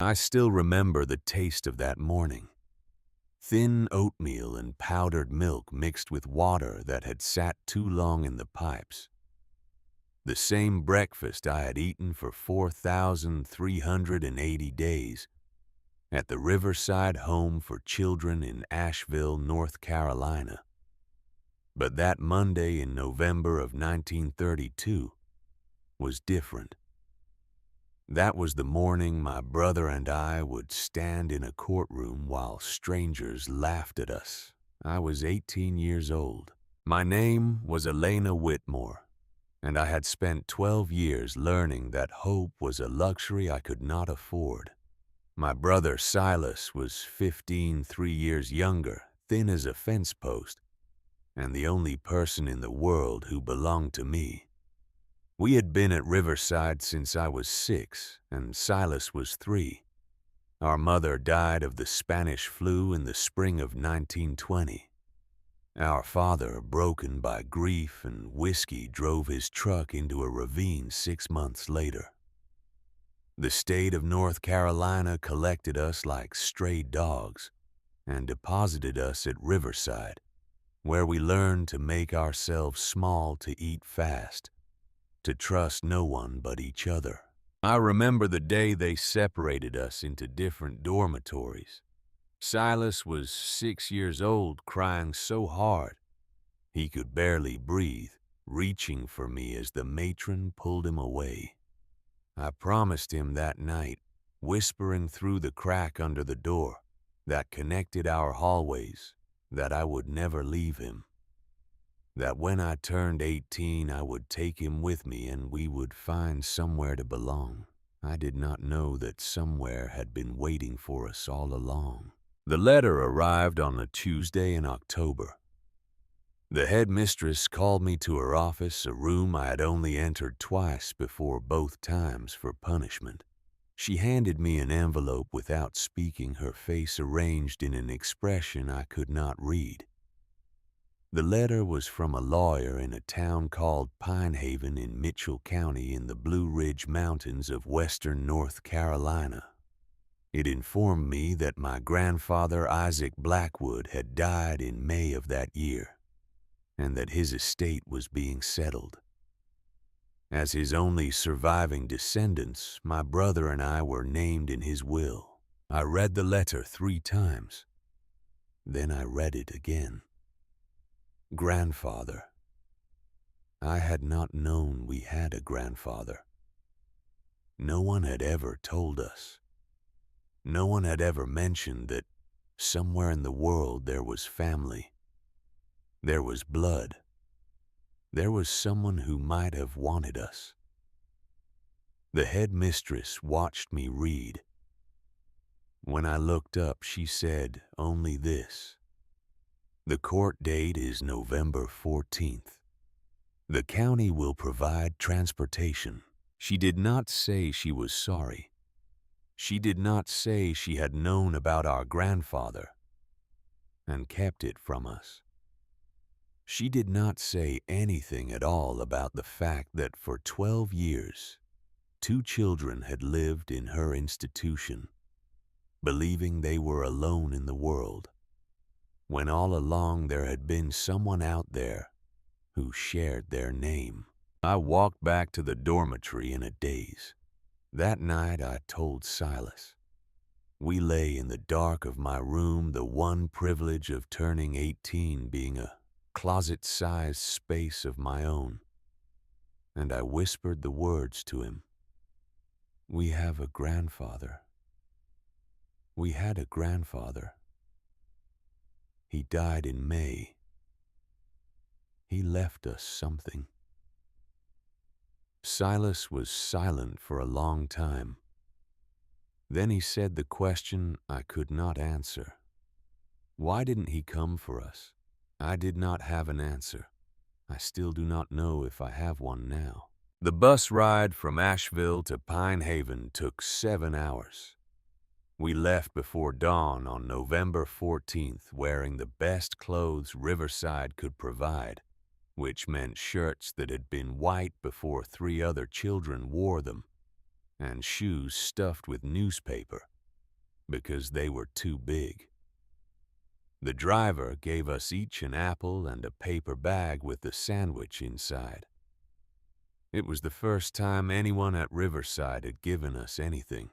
I still remember the taste of that morning. Thin oatmeal and powdered milk mixed with water that had sat too long in the pipes. The same breakfast I had eaten for 4,380 days at the Riverside Home for Children in Asheville, North Carolina. But that Monday in November of 1932 was different. That was the morning my brother and I would stand in a courtroom while strangers laughed at us. I was 18 years old. My name was Elena Whitmore, and I had spent 12 years learning that hope was a luxury I could not afford. My brother Silas was 15, 3 years younger, thin as a fence post, and the only person in the world who belonged to me. We had been at Riverside since I was 6 and Silas was 3. Our mother died of the Spanish flu in the spring of 1920. Our father, broken by grief and whiskey, drove his truck into a ravine 6 months later. The state of North Carolina collected us like stray dogs and deposited us at Riverside, where we learned to make ourselves small to eat fast, to trust no one but each other. I remember the day they separated us into different dormitories. Silas was 6 years old, crying so hard he could barely breathe, reaching for me as the matron pulled him away. I promised him that night, whispering through the crack under the door that connected our hallways, that I would never leave him. That when I turned 18, I would take him with me and we would find somewhere to belong. I did not know that somewhere had been waiting for us all along. The letter arrived on a Tuesday in October. The headmistress called me to her office, a room I had only entered twice before, both times for punishment. She handed me an envelope without speaking, her face arranged in an expression I could not read. The letter was from a lawyer in a town called Pine Haven in Mitchell County in the Blue Ridge Mountains of western North Carolina. It informed me that my grandfather Isaac Blackwood had died in May of that year, and that his estate was being settled. As his only surviving descendants, my brother and I were named in his will. I read the letter 3 times. Then I read it again. Grandfather. I had not known we had a grandfather. No one had ever told us. No one had ever mentioned that somewhere in the world there was family. There was blood. There was someone who might have wanted us. The headmistress watched me read. When I looked up, she said only this: the court date is November 14th. The county will provide transportation. She did not say she was sorry. She did not say she had known about our grandfather and kept it from us. She did not say anything at all about the fact that for 12 years, 2 children had lived in her institution, believing they were alone in the world, when all along there had been someone out there who shared their name. I walked back to the dormitory in a daze. That night I told Silas. We lay in the dark of my room, the one privilege of turning 18 being a closet-sized space of my own, and I whispered the words to him. We have a grandfather. We had a grandfather. He died in May. He left us something. Silas was silent for a long time. Then he said the question I could not answer. Why didn't he come for us? I did not have an answer. I still do not know if I have one now. The bus ride from Asheville to Pine Haven took 7 hours. We left before dawn on November 14th, wearing the best clothes Riverside could provide, which meant shirts that had been white before 3 other children wore them, and shoes stuffed with newspaper because they were too big. The driver gave us each an apple and a paper bag with a sandwich inside. It was the first time anyone at Riverside had given us anything.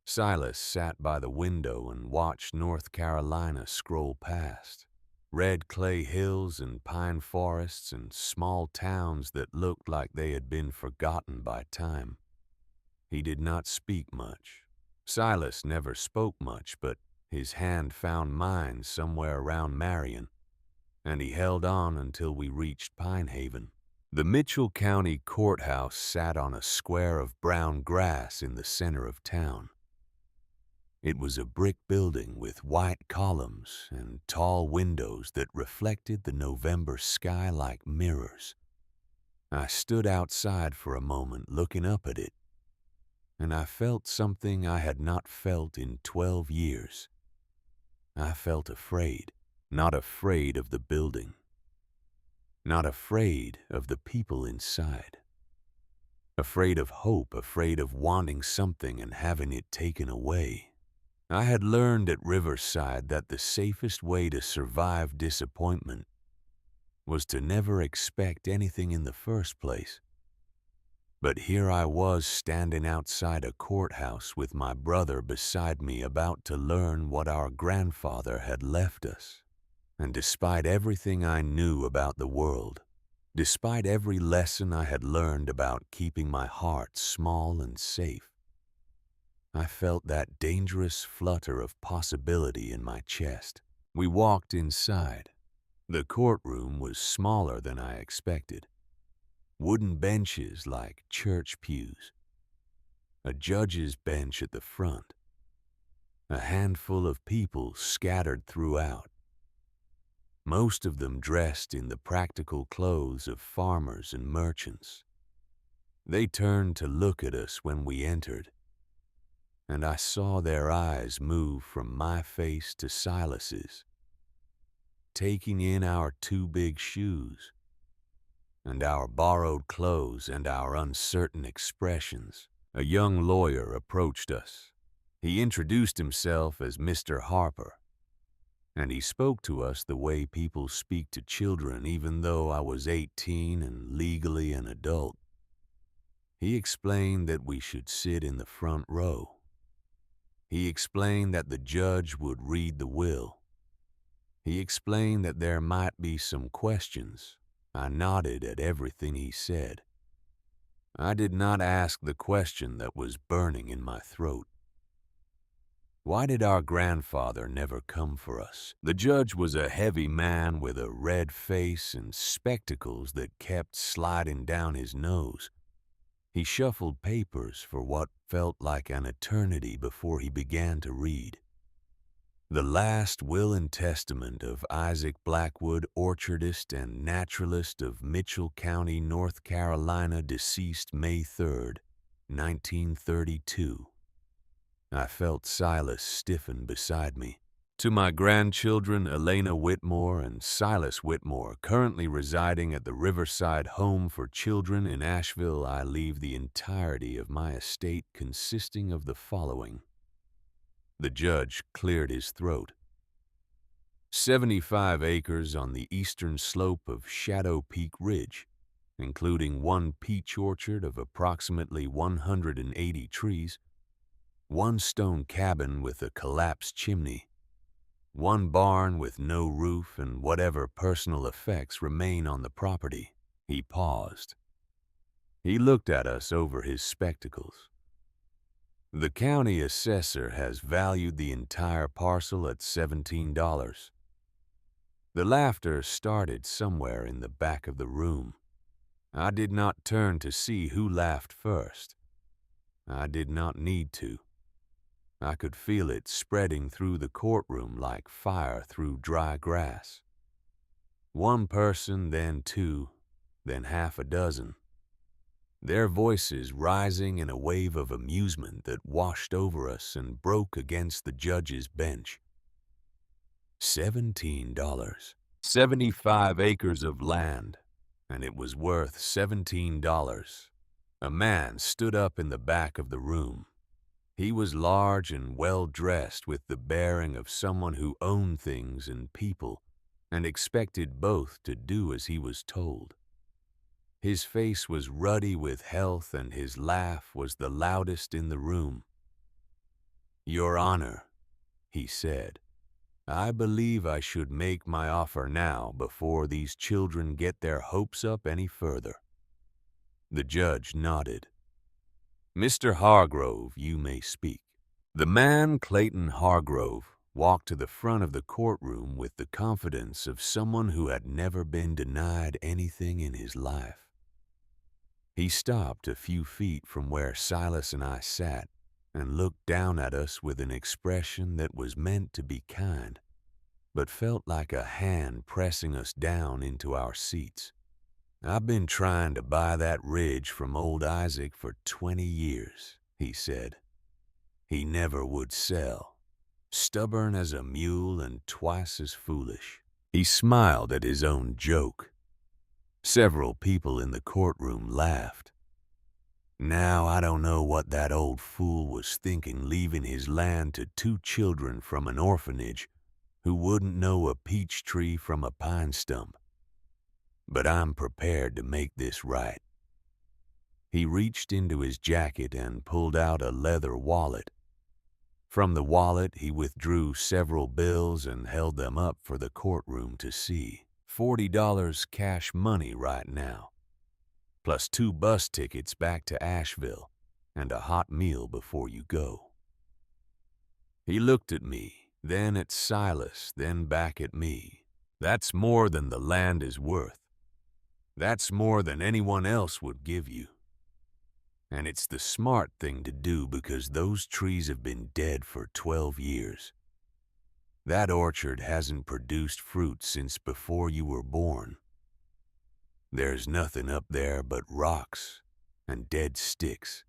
Silas sat by the window and watched North Carolina scroll past. Red clay hills and pine forests and small towns that looked like they had been forgotten by time. He did not speak much. Silas never spoke much, but his hand found mine somewhere around Marion, and he held on until we reached Pine Haven. The Mitchell County Courthouse sat on a square of brown grass in the center of town. It was a brick building with white columns and tall windows that reflected the November sky like mirrors. I stood outside for a moment looking up at it, and I felt something I had not felt in 12 years. I felt afraid, not afraid of the building, not afraid of the people inside. Afraid of hope, afraid of wanting something and having it taken away. I had learned at Riverside that the safest way to survive disappointment was to never expect anything in the first place. But here I was standing outside a courthouse with my brother beside me, about to learn what our grandfather had left us. And despite everything I knew about the world, despite every lesson I had learned about keeping my heart small and safe, I felt that dangerous flutter of possibility in my chest. We walked inside. The courtroom was smaller than I expected. Wooden benches like church pews. A judge's bench at the front. A handful of people scattered throughout. Most of them dressed in the practical clothes of farmers and merchants. They turned to look at us when we entered, and I saw their eyes move from my face to Silas's, taking in our two big shoes, and our borrowed clothes and our uncertain expressions. A young lawyer approached us. He introduced himself as Mr. Harper, and he spoke to us the way people speak to children, even though I was 18 and legally an adult. He explained that we should sit in the front row. He explained that the judge would read the will. He explained that there might be some questions. I nodded at everything he said. I did not ask the question that was burning in my throat. Why did our grandfather never come for us? The judge was a heavy man with a red face and spectacles that kept sliding down his nose. He shuffled papers for what felt like an eternity before he began to read. The last will and testament of Isaac Blackwood, orchardist and naturalist of Mitchell County, North Carolina, deceased May 3rd, 1932. I felt Silas stiffen beside me. To my grandchildren, Elena Whitmore and Silas Whitmore, currently residing at the Riverside Home for Children in Asheville, I leave the entirety of my estate consisting of the following. The judge cleared his throat. 75 acres on the eastern slope of Shadow Peak Ridge, including one peach orchard of approximately 180 trees, one stone cabin with a collapsed chimney, one barn with no roof, and whatever personal effects remain on the property. He paused. He looked at us over his spectacles. The county assessor has valued the entire parcel at $17. The laughter started somewhere in the back of the room. I did not turn to see who laughed first. I did not need to. I could feel it spreading through the courtroom like fire through dry grass. One person, then two, then half a dozen. Their voices rising in a wave of amusement that washed over us and broke against the judge's bench. $17. 75 acres of land, and it was worth $17. A man stood up in the back of the room. He was large and well-dressed with the bearing of someone who owned things and people and expected both to do as he was told. His face was ruddy with health and his laugh was the loudest in the room. "Your Honor," he said, "I believe I should make my offer now before these children get their hopes up any further." The judge nodded. "Mr. Hargrove, you may speak." The man, Clayton Hargrove, walked to the front of the courtroom with the confidence of someone who had never been denied anything in his life. He stopped a few feet from where Silas and I sat and looked down at us with an expression that was meant to be kind, but felt like a hand pressing us down into our seats. "I've been trying to buy that ridge from old Isaac for 20 years, he said. "He never would sell. Stubborn as a mule and twice as foolish." He smiled at his own joke. Several people in the courtroom laughed. Now I don't know what that old fool was thinking leaving his land to 2 children from an orphanage who wouldn't know a peach tree from a pine stump. But I'm prepared to make this right. He reached into his jacket and pulled out a leather wallet. From the wallet, he withdrew several bills and held them up for the courtroom to see. $40 cash money right now, plus 2 bus tickets back to Asheville and a hot meal before you go. He looked at me, then at Silas, then back at me. "That's more than the land is worth. That's more than anyone else would give you. And it's the smart thing to do because those trees have been dead for 12 years. That orchard hasn't produced fruit since before you were born. There's nothing up there but rocks and dead sticks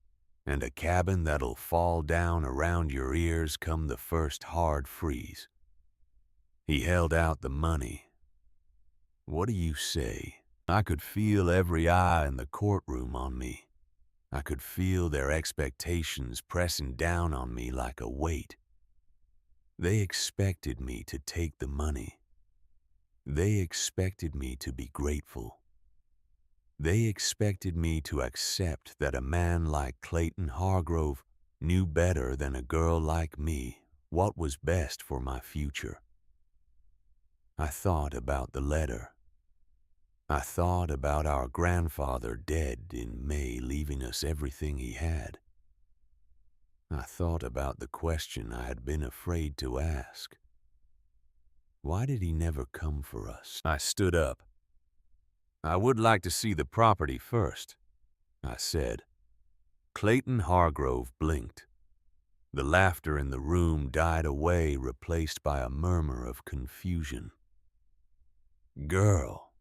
and a cabin that'll fall down around your ears come the first hard freeze." He held out the money. "What do you say?" I could feel every eye in the courtroom on me. I could feel their expectations pressing down on me like a weight. They expected me to take the money. They expected me to be grateful. They expected me to accept that a man like Clayton Hargrove knew better than a girl like me what was best for my future. I thought about the letter. I thought about our grandfather dead in May, leaving us everything he had. I thought about the question I had been afraid to ask. Why did he never come for us? I stood up. "I would like to see the property first," I said. Clayton Hargrove blinked. The laughter in the room died away, replaced by a murmur of confusion. "Girl,"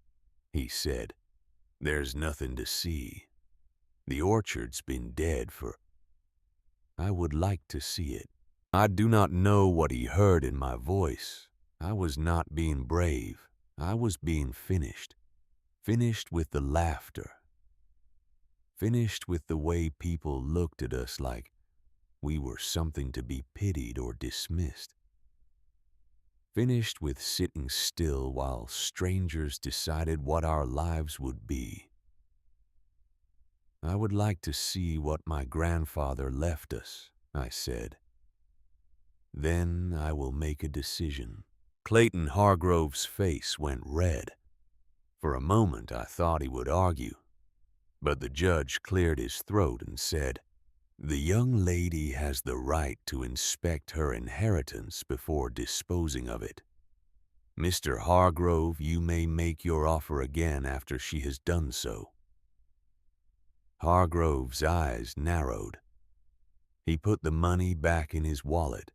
he said, "there's nothing to see. The orchard's been dead for—" I would like to see it. I do not know what he heard in my voice. I was not being brave. I was being finished. Finished with the laughter. Finished with the way people looked at us like we were something to be pitied or dismissed. Finished with sitting still while strangers decided what our lives would be. "I would like to see what my grandfather left us," I said. "Then I will make a decision." Clayton Hargrove's face went red. For a moment I thought he would argue, but the judge cleared his throat and said, "The young lady has the right to inspect her inheritance before disposing of it. Mr. Hargrove, you may make your offer again after she has done so." Hargrove's eyes narrowed. He put the money back in his wallet.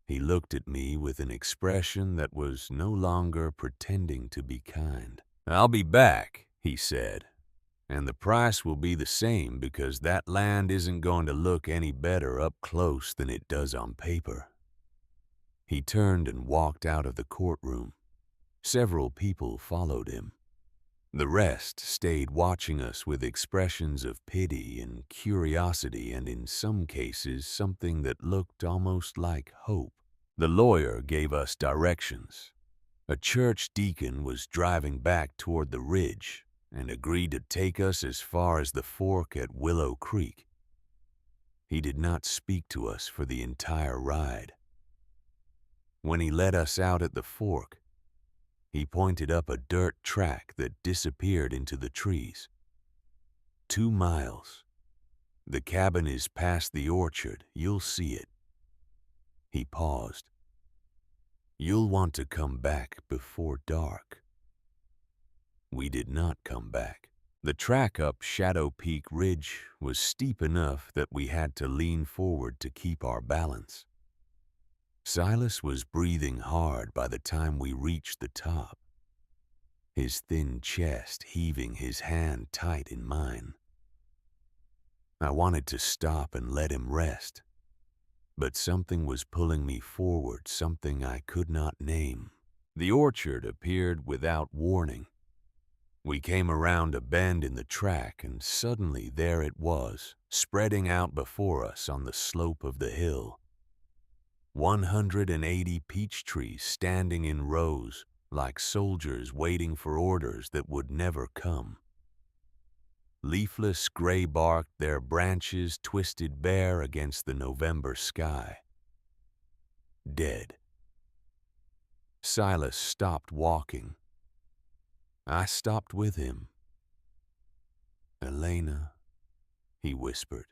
He looked at me with an expression that was no longer pretending to be kind. "I'll be back," he said, "and the price will be the same because that land isn't going to look any better up close than it does on paper." He turned and walked out of the courtroom. Several people followed him. The rest stayed watching us with expressions of pity and curiosity and in some cases something that looked almost like hope. The lawyer gave us directions. A church deacon was driving back toward the ridge and agreed to take us as far as the fork at Willow Creek. He did not speak to us for the entire ride. When he let us out at the fork, he pointed up a dirt track that disappeared into the trees. 2 miles. The cabin is past the orchard. You'll see it. He paused. You'll want to come back before dark. We did not come back. The track up Shadow Peak Ridge was steep enough that we had to lean forward to keep our balance. Silas was breathing hard by the time we reached the top, his thin chest heaving, his hand tight in mine. I wanted to stop and let him rest, but something was pulling me forward, something I could not name. The orchard appeared without warning. We came around a bend in the track, and suddenly there it was, spreading out before us on the slope of the hill. 180 peach trees standing in rows, like soldiers waiting for orders that would never come. Leafless, gray-barked, their branches twisted bare against the November sky. Dead. Silas stopped walking. I stopped with him. "Elena," he whispered,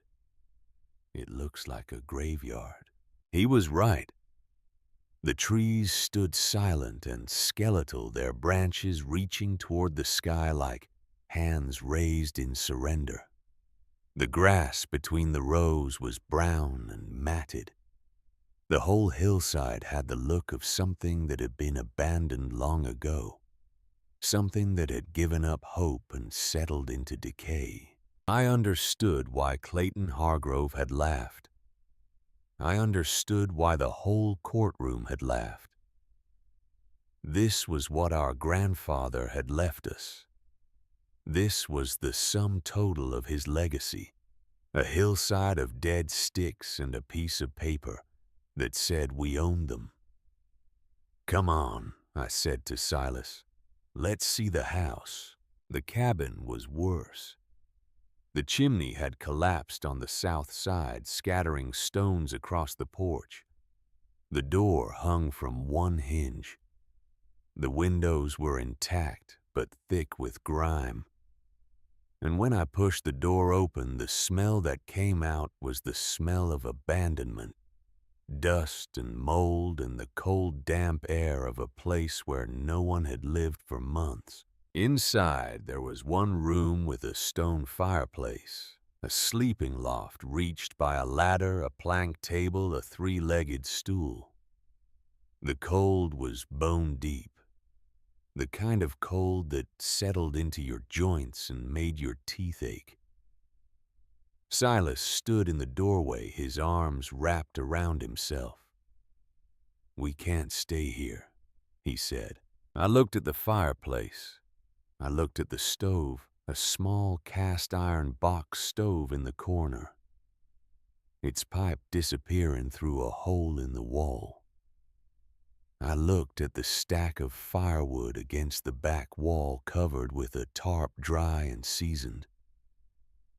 "it looks like a graveyard." He was right. The trees stood silent and skeletal, their branches reaching toward the sky like hands raised in surrender. The grass between the rows was brown and matted. The whole hillside had the look of something that had been abandoned long ago, something that had given up hope and settled into decay. I understood why Clayton Hargrove had laughed. I understood why the whole courtroom had laughed. This was what our grandfather had left us. This was the sum total of his legacy, a hillside of dead sticks and a piece of paper that said we owned them. "Come on," I said to Silas. "Let's see the house." The cabin was worse. The chimney had collapsed on the south side, scattering stones across the porch. The door hung from one hinge. The windows were intact, but thick with grime. And when I pushed the door open, the smell that came out was the smell of abandonment, dust and mold and the cold, damp air of a place where no one had lived for months. Inside, there was one room with a stone fireplace, a sleeping loft reached by a ladder, a plank table, a 3-legged stool. The cold was bone deep, the kind of cold that settled into your joints and made your teeth ache. Silas stood in the doorway, his arms wrapped around himself. "We can't stay here," he said. I looked at the fireplace. I looked at the stove, a small cast-iron box stove in the corner, its pipe disappearing through a hole in the wall. I looked at the stack of firewood against the back wall covered with a tarp, dry and seasoned.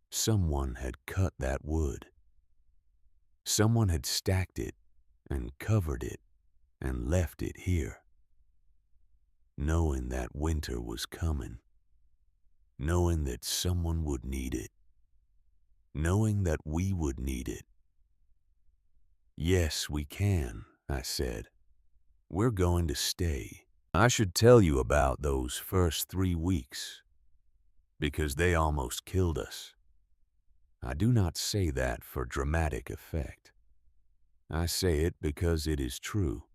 Someone had cut that wood. Someone had stacked it and covered it and left it here, knowing that winter was coming, knowing that someone would need it, knowing that we would need it. "Yes, we can," I said. "We're going to stay." I should tell you about those first 3 weeks, because they almost killed us. I do not say that for dramatic effect. I say it because it is true.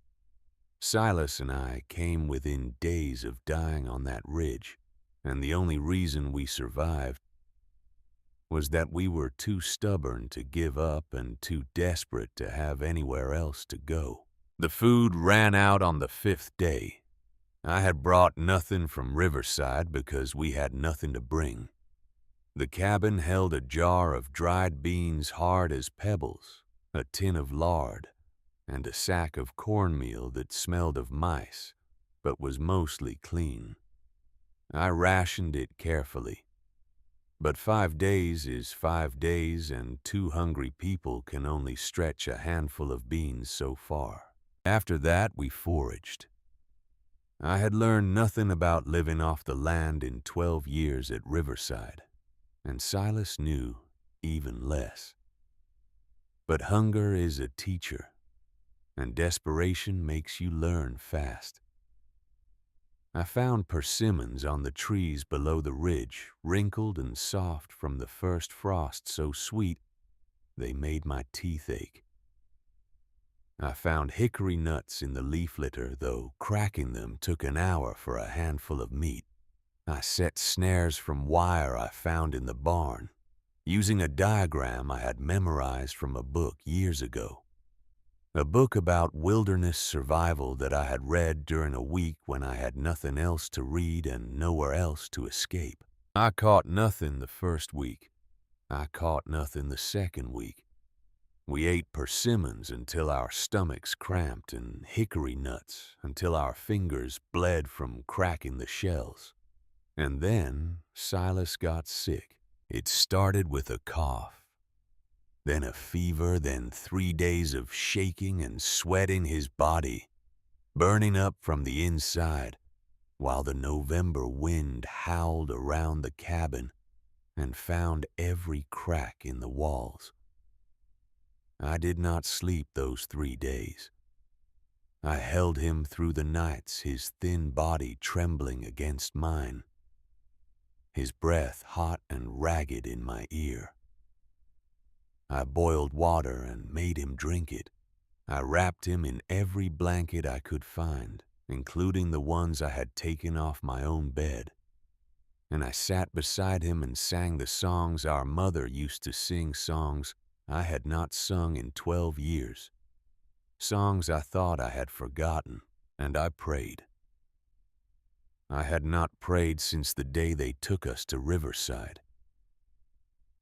Silas and I came within days of dying on that ridge, and the only reason we survived was that we were too stubborn to give up and too desperate to have anywhere else to go. The food ran out on the 5th day. I had brought nothing from Riverside because we had nothing to bring. The cabin held a jar of dried beans hard as pebbles, a tin of lard, and a sack of cornmeal that smelled of mice, but was mostly clean. I rationed it carefully. But 5 days is 5 days, and 2 hungry people can only stretch a handful of beans so far. After that, we foraged. I had learned nothing about living off the land in 12 years at Riverside, and Silas knew even less. But hunger is a teacher, and desperation makes you learn fast. I found persimmons on the trees below the ridge, wrinkled and soft from the first frost, so sweet they made my teeth ache. I found hickory nuts in the leaf litter, though cracking them took an hour for a handful of meat. I set snares from wire I found in the barn, using a diagram I had memorized from a book years ago. A book about wilderness survival that I had read during a week when I had nothing else to read and nowhere else to escape. I caught nothing the first week. I caught nothing the second week. We ate persimmons until our stomachs cramped and hickory nuts until our fingers bled from cracking the shells. And then Silas got sick. It started with a cough, then a fever, then 3 days of shaking and sweating his body, burning up from the inside, while the November wind howled around the cabin and found every crack in the walls. I did not sleep those 3 days. I held him through the nights, his thin body trembling against mine, his breath hot and ragged in my ear. I boiled water and made him drink it. I wrapped him in every blanket I could find, including the ones I had taken off my own bed. And I sat beside him and sang the songs our mother used to sing, songs I had not sung in 12 years, songs I thought I had forgotten, and I prayed. I had not prayed since the day they took us to Riverside.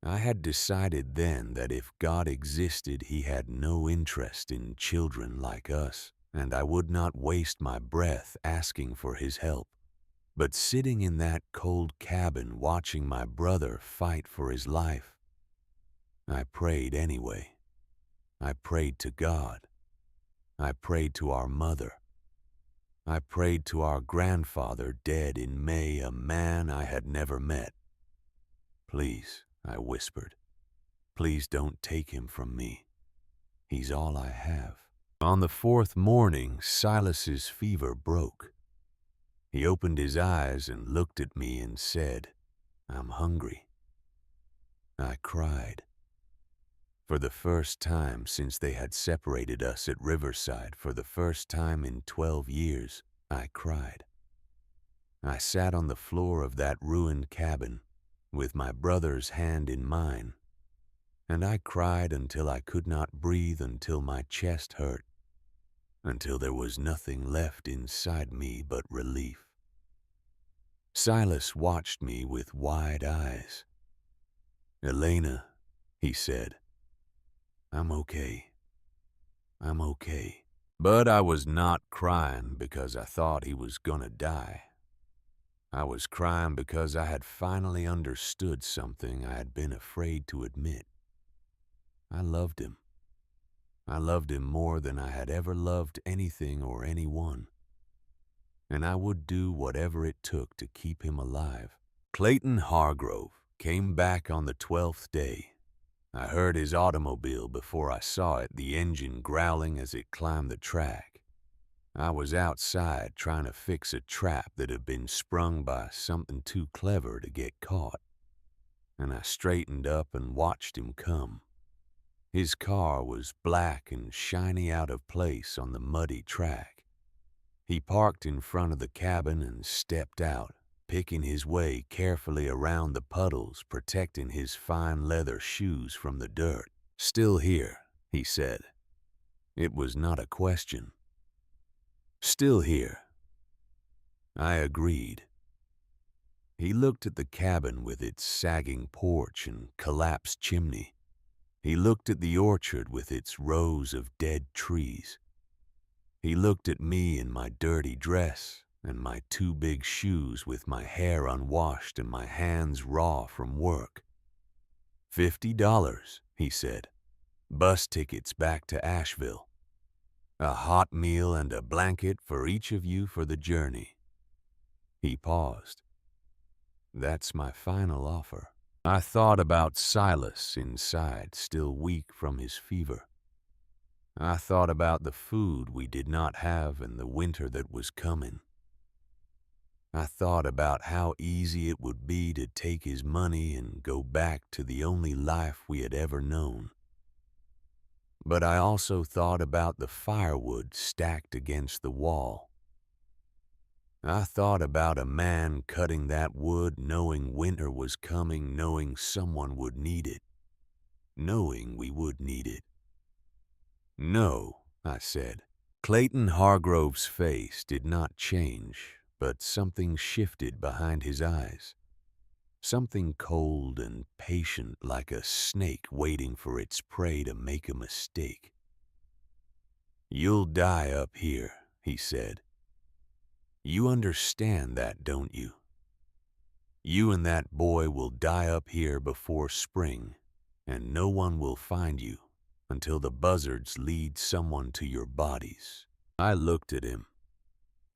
I had decided then that if God existed, He had no interest in children like us, and I would not waste my breath asking for His help. But sitting in that cold cabin watching my brother fight for his life, I prayed anyway. I prayed to God. I prayed to our mother. I prayed to our grandfather, dead in May, a man I had never met. Please, I whispered, please don't take him from me. He's all I have. On the 4th morning, Silas's fever broke. He opened his eyes and looked at me and said, "I'm hungry." I cried. For the first time since they had separated us at Riverside, for the first time in 12 years, I cried. I sat on the floor of that ruined cabin, with my brother's hand in mine, and I cried until I could not breathe, until my chest hurt, until there was nothing left inside me but relief. Silas watched me with wide eyes. "Elena," he said, "I'm okay. I'm okay." But I was not crying because I thought he was gonna die. I was crying because I had finally understood something I had been afraid to admit. I loved him. I loved him more than I had ever loved anything or anyone. And I would do whatever it took to keep him alive. Clayton Hargrove came back on the 12th day. I heard his automobile before I saw it, the engine growling as it climbed the track. I was outside trying to fix a trap that had been sprung by something too clever to get caught, and I straightened up and watched him come. His car was black and shiny out of place on the muddy track. He parked in front of the cabin and stepped out, picking his way carefully around the puddles, protecting his fine leather shoes from the dirt. "Still here," he said. It was not a question. "Still here." I agreed. He looked at the cabin with its sagging porch and collapsed chimney. He looked at the orchard with its rows of dead trees. He looked at me in my dirty dress and my two big shoes with my hair unwashed and my hands raw from work. $50, he said. Bus tickets back to Asheville. A hot meal and a blanket for each of you for the journey. He paused. That's my final offer. I thought about Silas inside, still weak from his fever. I thought about the food we did not have and the winter that was coming. I thought about how easy it would be to take his money and go back to the only life we had ever known. But I also thought about the firewood stacked against the wall. I thought about a man cutting that wood, knowing winter was coming, knowing someone would need it, knowing we would need it. No, I said. Clayton Hargrove's face did not change, but something shifted behind his eyes. Something cold and patient, like a snake waiting for its prey to make a mistake. You'll die up here, he said. You understand that, don't you? You and that boy will die up here before spring, and no one will find you until the buzzards lead someone to your bodies. I looked at him.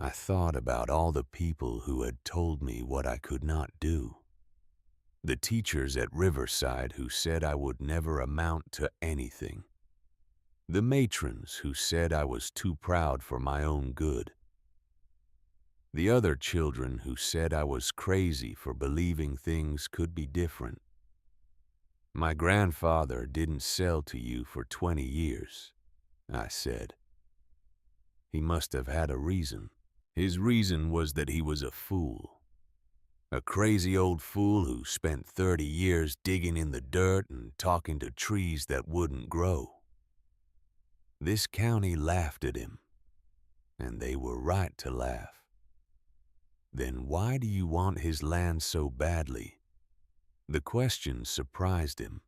I thought about all the people who had told me what I could not do. The teachers at Riverside who said I would never amount to anything. The matrons who said I was too proud for my own good. The other children who said I was crazy for believing things could be different. My grandfather didn't sell to you for 20 years, I said. He must have had a reason. His reason was that he was a fool. A crazy old fool who spent 30 years digging in the dirt and talking to trees that wouldn't grow. This county laughed at him, and they were right to laugh. Then why do you want his land so badly? The question surprised him.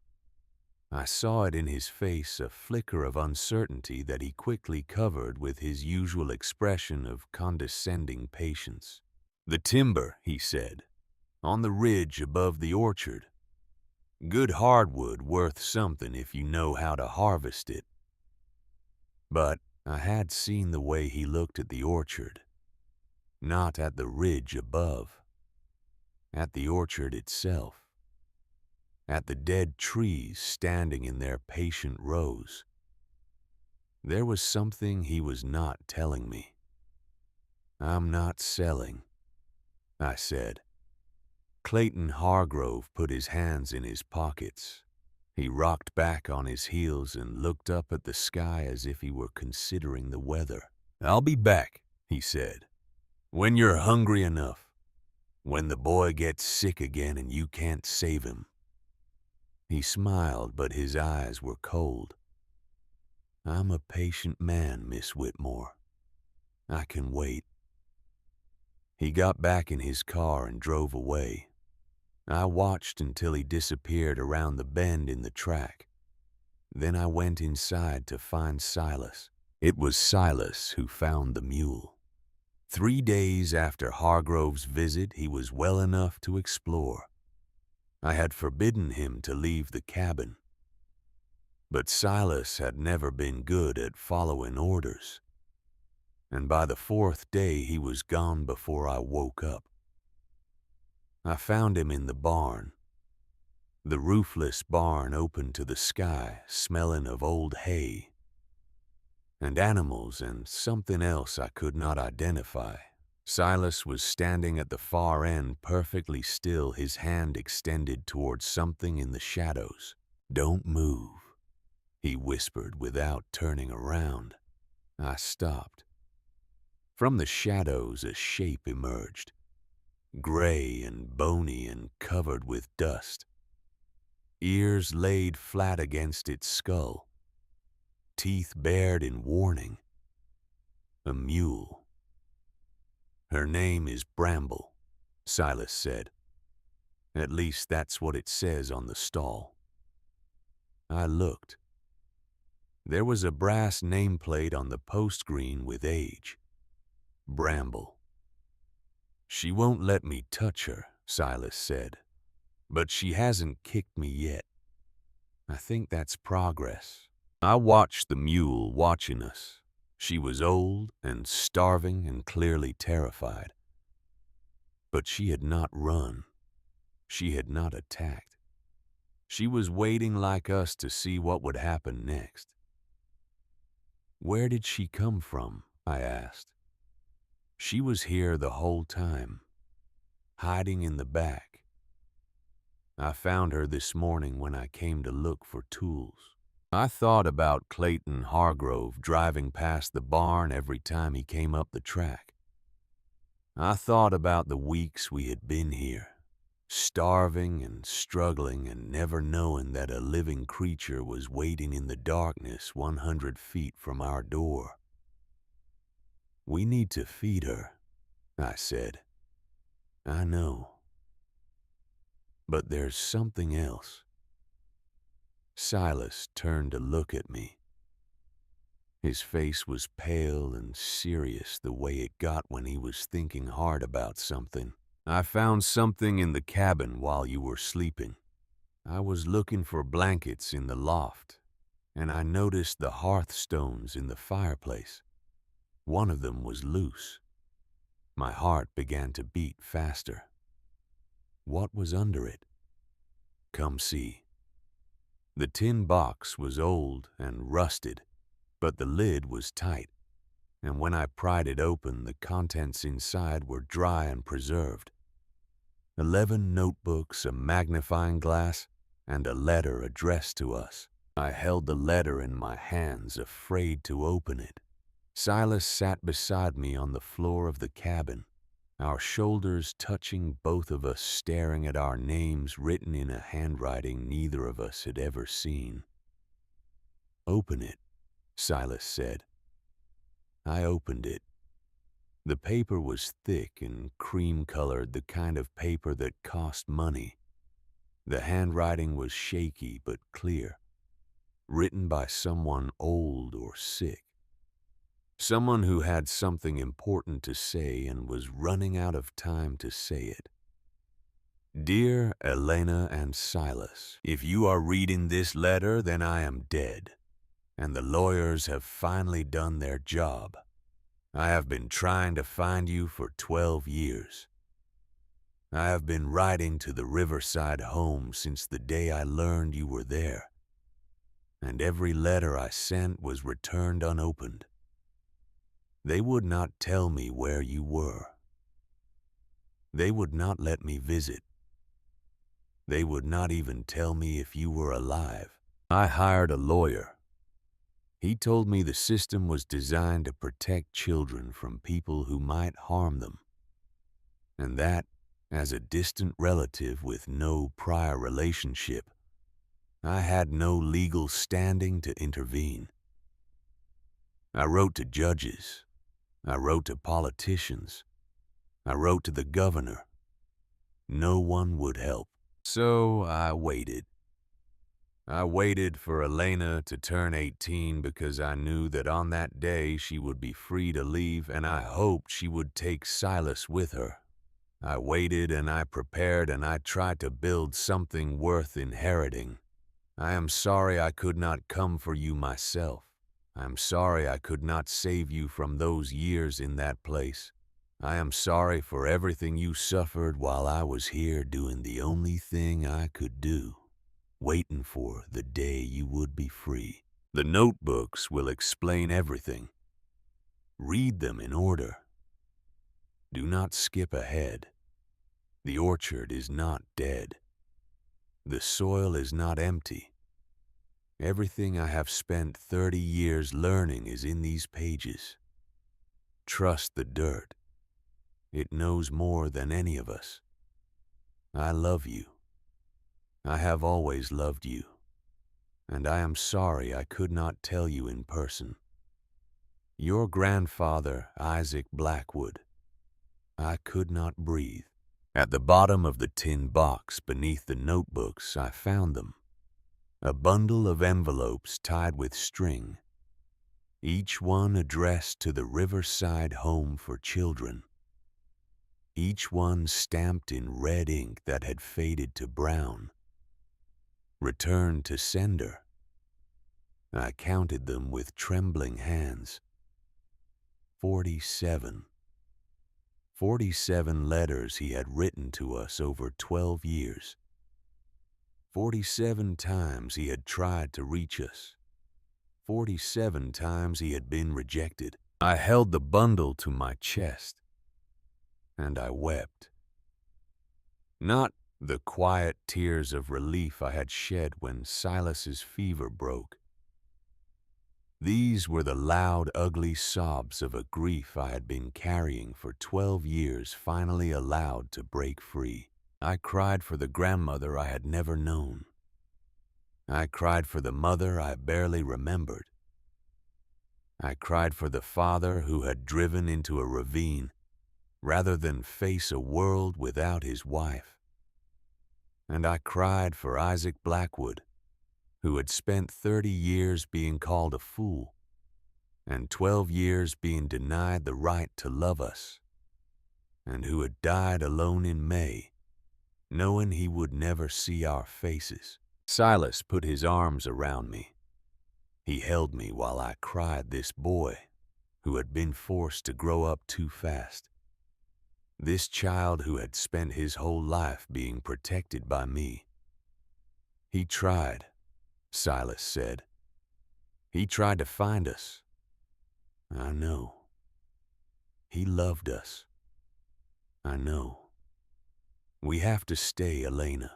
I saw it in his face, a flicker of uncertainty that he quickly covered with his usual expression of condescending patience. The timber, he said, on the ridge above the orchard. Good hardwood worth something if you know how to harvest it. But I had seen the way he looked at the orchard. Not at the ridge above, at the orchard itself, at the dead trees standing in their patient rows. There was something he was not telling me. I'm not selling, I said. Clayton Hargrove put his hands in his pockets. He rocked back on his heels and looked up at the sky as if he were considering the weather. I'll be back, he said. When you're hungry enough, when the boy gets sick again and you can't save him. He smiled, but his eyes were cold. I'm a patient man, Miss Whitmore. I can wait. He got back in his car and drove away. I watched until he disappeared around the bend in the track. Then I went inside to find Silas. It was Silas who found the mule. 3 days after Hargrove's visit, he was well enough to explore. I had forbidden him to leave the cabin. But Silas had never been good at following orders. And by the 4th day, he was gone before I woke up. I found him in the barn. The roofless barn open to the sky, smelling of old hay. And animals and something else I could not identify. Silas was standing at the far end, perfectly still, his hand extended towards something in the shadows. Don't move, he whispered without turning around. I stopped. From the shadows, a shape emerged, gray and bony and covered with dust. Ears laid flat against its skull. Teeth bared in warning. A mule. Her name is Bramble, Silas said. At least that's what it says on the stall. I looked. There was a brass nameplate on the post screen with age. Bramble. She won't let me touch her, Silas said. But she hasn't kicked me yet. I think that's progress. I watched the mule watching us. She was old and starving and clearly terrified. But she had not run. She had not attacked. She was waiting like us to see what would happen next. Where did she come from? I asked. She was here the whole time, hiding in the back. I found her this morning when I came to look for tools. I thought about Clayton Hargrove driving past the barn every time he came up the track. I thought about the weeks we had been here, starving and struggling and never knowing that a living creature was waiting in the darkness 100 feet from our door. We need to feed her, I said. I know. But there's something else. Silas turned to look at me. His face was pale and serious the way it got when he was thinking hard about something. I found something in the cabin while you were sleeping. I was looking for blankets in the loft, and I noticed the hearthstones in the fireplace. One of them was loose. My heart began to beat faster. What was under it? Come see. The tin box was old and rusted, but the lid was tight, and when I pried it open, the contents inside were dry and preserved. 11 notebooks, a magnifying glass, and a letter addressed to us. I held the letter in my hands, afraid to open it. Silas sat beside me on the floor of the cabin, our shoulders touching, both of us staring at our names written in a handwriting neither of us had ever seen. Open it, Silas said. I opened it. The paper was thick and cream-colored, the kind of paper that cost money. The handwriting was shaky but clear, written by someone old or sick. Someone who had something important to say and was running out of time to say it. Dear Elena and Silas, if you are reading this letter, then I am dead, and the lawyers have finally done their job. I have been trying to find you for 12 years. I have been writing to the Riverside home since the day I learned you were there, and every letter I sent was returned unopened. They would not tell me where you were. They would not let me visit. They would not even tell me if you were alive. I hired a lawyer. He told me the system was designed to protect children from people who might harm them, and that, as a distant relative with no prior relationship, I had no legal standing to intervene. I wrote to judges. I wrote to politicians. I wrote to the governor. No one would help. So I waited. I waited for Elena to turn 18 because I knew that on that day she would be free to leave, and I hoped she would take Silas with her. I waited and I prepared and I tried to build something worth inheriting. I am sorry I could not come for you myself. I am sorry I could not save you from those years in that place. I am sorry for everything you suffered while I was here doing the only thing I could do, waiting for the day you would be free. The notebooks will explain everything. Read them in order. Do not skip ahead. The orchard is not dead. The soil is not empty. Everything I have spent 30 years learning is in these pages. Trust the dirt. It knows more than any of us. I love you. I have always loved you. And I am sorry I could not tell you in person. Your grandfather, Isaac Blackwood. I could not breathe. At the bottom of the tin box beneath the notebooks, I found them. A bundle of envelopes tied with string, each one addressed to the Riverside Home for Children. Each one stamped in red ink that had faded to brown. Returned to sender. I counted them with trembling hands. 47. 47 letters he had written to us over 12 years. 47 times he had tried to reach us. 47 times he had been rejected. I held the bundle to my chest, and I wept. Not the quiet tears of relief I had shed when Silas's fever broke. These were the loud, ugly sobs of a grief I had been carrying for 12 years, finally allowed to break free. I cried for the grandmother I had never known. I cried for the mother I barely remembered. I cried for the father who had driven into a ravine rather than face a world without his wife. And I cried for Isaac Blackwood, who had spent 30 years being called a fool and 12 years being denied the right to love us, and who had died alone in May, knowing he would never see our faces. Silas put his arms around me. He held me while I cried, this boy who had been forced to grow up too fast. This child who had spent his whole life being protected by me. He tried, Silas said. He tried to find us. I know. He loved us. I know. We have to stay, Elena.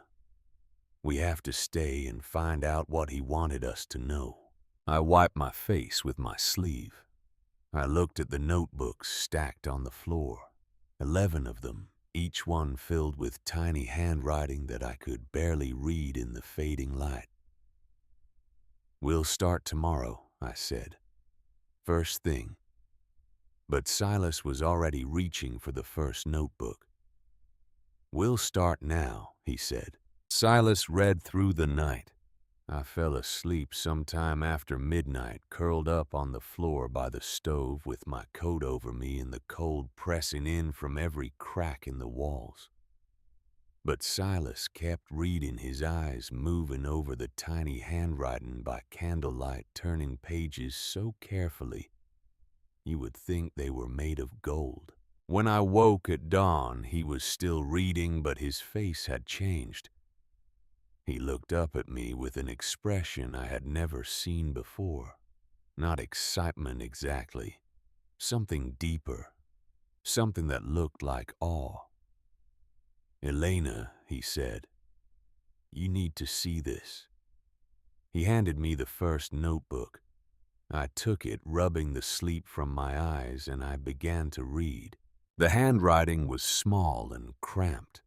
We have to stay and find out what he wanted us to know. I wiped my face with my sleeve. I looked at the notebooks stacked on the floor, 11 of them, each one filled with tiny handwriting that I could barely read in the fading light. We'll start tomorrow, I said. First thing. But Silas was already reaching for the first notebook. We'll start now, he said. Silas read through the night. I fell asleep sometime after midnight, curled up on the floor by the stove with my coat over me and the cold pressing in from every crack in the walls. But Silas kept reading, his eyes moving over the tiny handwriting by candlelight, turning pages so carefully you would think they were made of gold. When I woke at dawn, he was still reading, but his face had changed. He looked up at me with an expression I had never seen before. Not excitement exactly. Something deeper. Something that looked like awe. Elena, he said, you need to see this. He handed me the first notebook. I took it, rubbing the sleep from my eyes, and I began to read. The handwriting was small and cramped.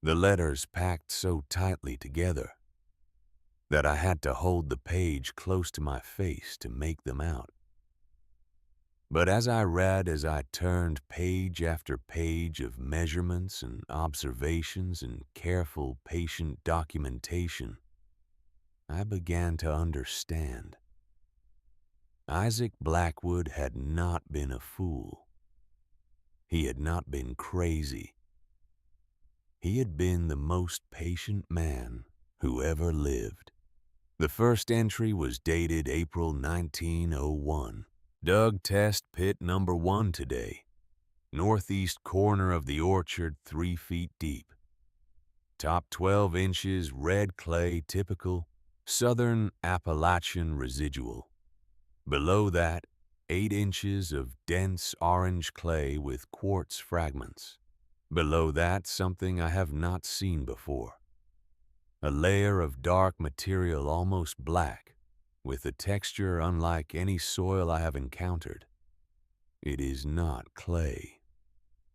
The letters packed so tightly together that I had to hold the page close to my face to make them out. But as I read, as I turned page after page of measurements and observations and careful, patient documentation, I began to understand. Isaac Blackwood had not been a fool. He had not been crazy. He had been the most patient man who ever lived. The first entry was dated April 1901. Dug test pit number 1 today. Northeast corner of the orchard, 3 feet deep. Top 12 inches red clay, typical Southern Appalachian residual. Below that, 8 inches of dense orange clay with quartz fragments. Below that, something I have not seen before. A layer of dark material, almost black, with a texture unlike any soil I have encountered. It is not clay.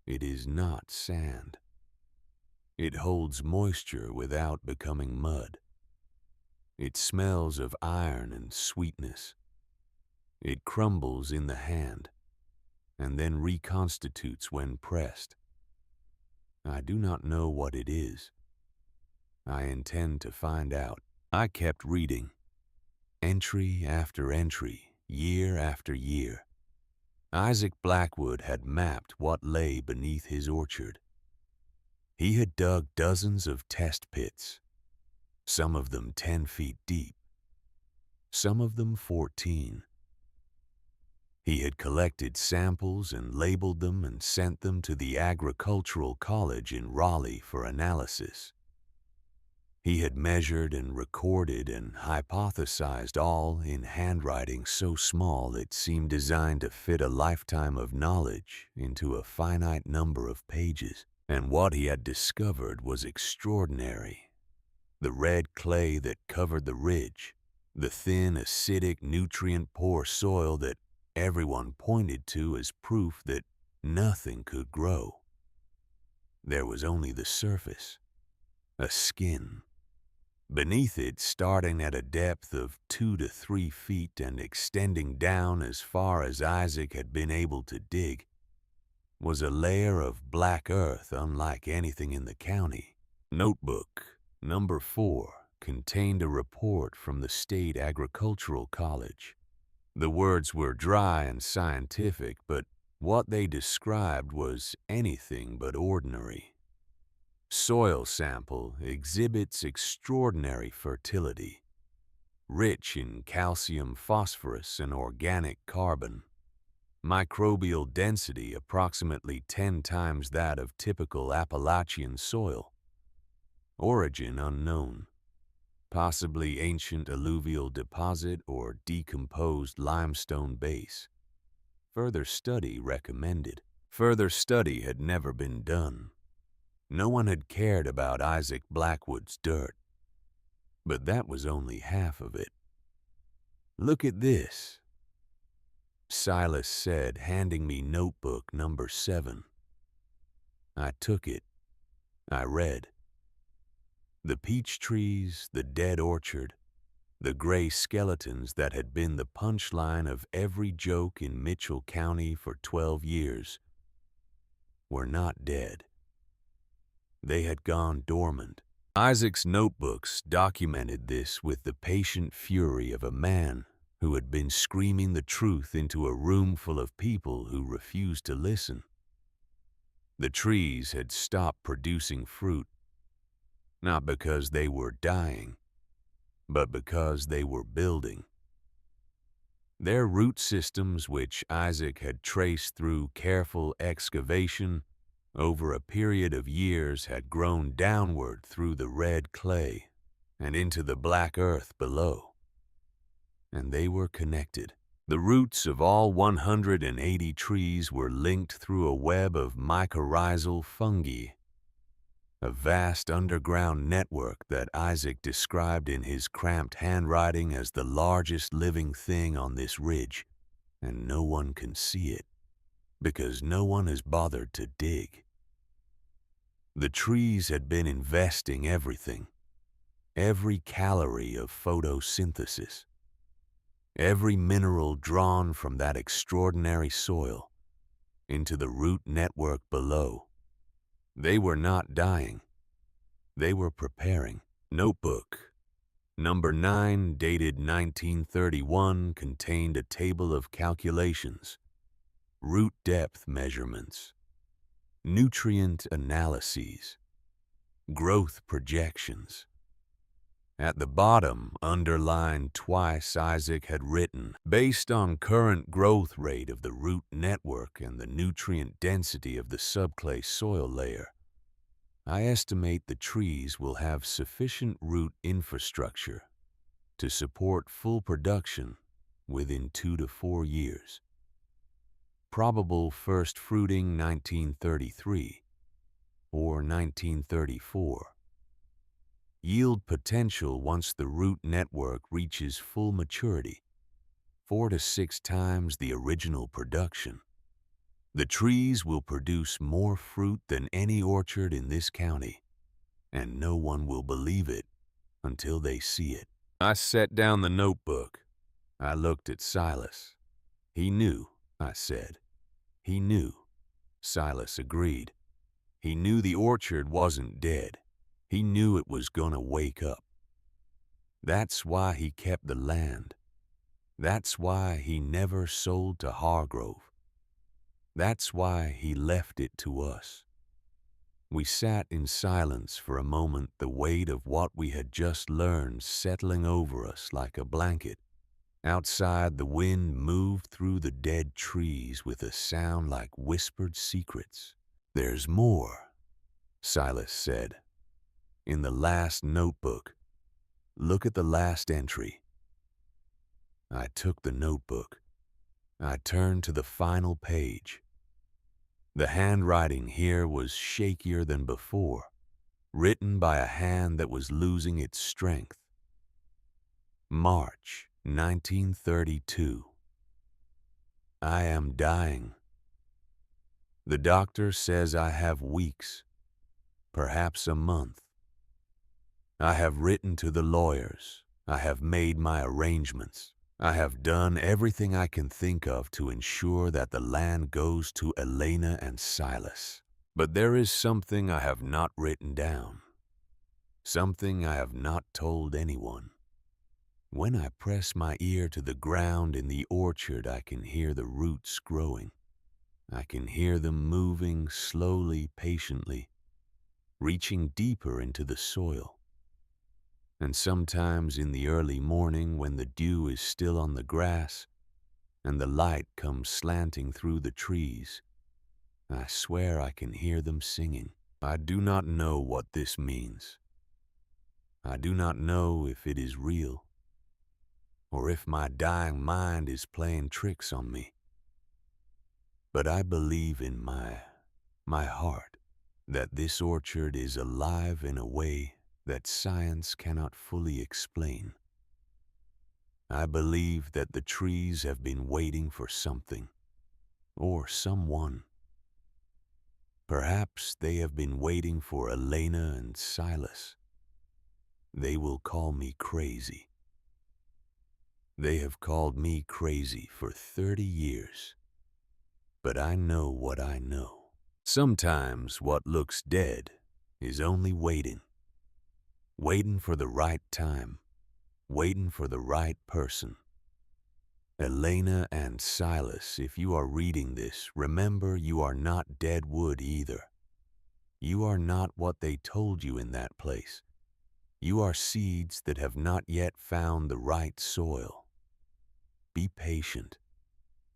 It is not sand. It holds moisture without becoming mud. It smells of iron and sweetness. It crumbles in the hand. and then reconstitutes when pressed. I do not know what it is. I intend to find out. I kept reading, entry after entry, year after year. Isaac Blackwood had mapped what lay beneath his orchard. He had dug dozens of test pits, some of them 10 feet deep, some of them 14. He had collected samples and labeled them and sent them to the Agricultural College in Raleigh for analysis. He had measured and recorded and hypothesized all in handwriting so small it seemed designed to fit a lifetime of knowledge into a finite number of pages. And what he had discovered was extraordinary. The red clay that covered the ridge, the thin, acidic, nutrient-poor soil that everyone pointed to as proof that nothing could grow. There was only the surface, a skin. Beneath it, starting at a depth of 2 to 3 feet and extending down as far as Isaac had been able to dig, was a layer of black earth unlike anything in the county. Notebook number 4 contained a report from the State Agricultural College. The words were dry and scientific, but what they described was anything but ordinary. Soil sample exhibits extraordinary fertility, rich in calcium, phosphorus, and organic carbon. Microbial density approximately 10 times that of typical Appalachian soil. Origin unknown. Possibly ancient alluvial deposit or decomposed limestone base. Further study recommended. Further study had never been done. No one had cared about Isaac Blackwood's dirt. But that was only half of it. "Look at this," Silas said, handing me notebook number 7. I took it. I read. The peach trees, the dead orchard, the gray skeletons that had been the punchline of every joke in Mitchell County for 12 years, were not dead. They had gone dormant. Isaac's notebooks documented this with the patient fury of a man who had been screaming the truth into a room full of people who refused to listen. The trees had stopped producing fruit, not because they were dying, but because they were building. Their root systems, which Isaac had traced through careful excavation over a period of years, had grown downward through the red clay and into the black earth below. And they were connected. The roots of all 180 trees were linked through a web of mycorrhizal fungi, a vast underground network that Isaac described in his cramped handwriting as the largest living thing on this ridge, and no one can see it, because no one has bothered to dig. The trees had been investing everything, every calorie of photosynthesis, every mineral drawn from that extraordinary soil into the root network below. They were not dying. They were preparing. Notebook number 9, dated 1931, contained a table of calculations, root depth measurements, nutrient analyses, growth projections. At the bottom, underlined twice, Isaac had written, "Based on current growth rate of the root network and the nutrient density of the subclay soil layer, I estimate the trees will have sufficient root infrastructure to support full production within 2 to 4 years. Probable first fruiting 1933 or 1934. Yield potential once the root network reaches full maturity, 4 to 6 times the original production. The trees will produce more fruit than any orchard in this county, and no one will believe it until they see it." I set down the notebook. I looked at Silas. "He knew," I said. He knew. Silas agreed. He knew the orchard wasn't dead. He knew it was gonna wake up. That's why he kept the land. That's why he never sold to Hargrove. That's why he left it to us. We sat in silence for a moment, the weight of what we had just learned settling over us like a blanket. Outside, the wind moved through the dead trees with a sound like whispered secrets. "There's more," Silas said. "In the last notebook. Look at the last entry." I took the notebook. I turned to the final page. The handwriting here was shakier than before, written by a hand that was losing its strength. March 1932. I am dying. The doctor says I have weeks, perhaps a month. I have written to the lawyers. I have made my arrangements. I have done everything I can think of to ensure that the land goes to Elena and Silas. But there is something I have not written down, something I have not told anyone. When I press my ear to the ground in the orchard, I can hear the roots growing. I can hear them moving slowly, patiently, reaching deeper into the soil. And sometimes in the early morning, when the dew is still on the grass and the light comes slanting through the trees, I swear I can hear them singing. I do not know what this means. I do not know if it is real, or if my dying mind is playing tricks on me. But I believe in my heart that this orchard is alive in a way that science cannot fully explain. I believe that the trees have been waiting for something, or someone. Perhaps they have been waiting for Elena and Silas. They will call me crazy. They have called me crazy for 30 years. But I know what I know. Sometimes what looks dead is only waiting. Waiting for the right time. Waiting for the right person. Elena and Silas, if you are reading this, remember you are not dead wood either. You are not what they told you in that place. You are seeds that have not yet found the right soil. Be patient.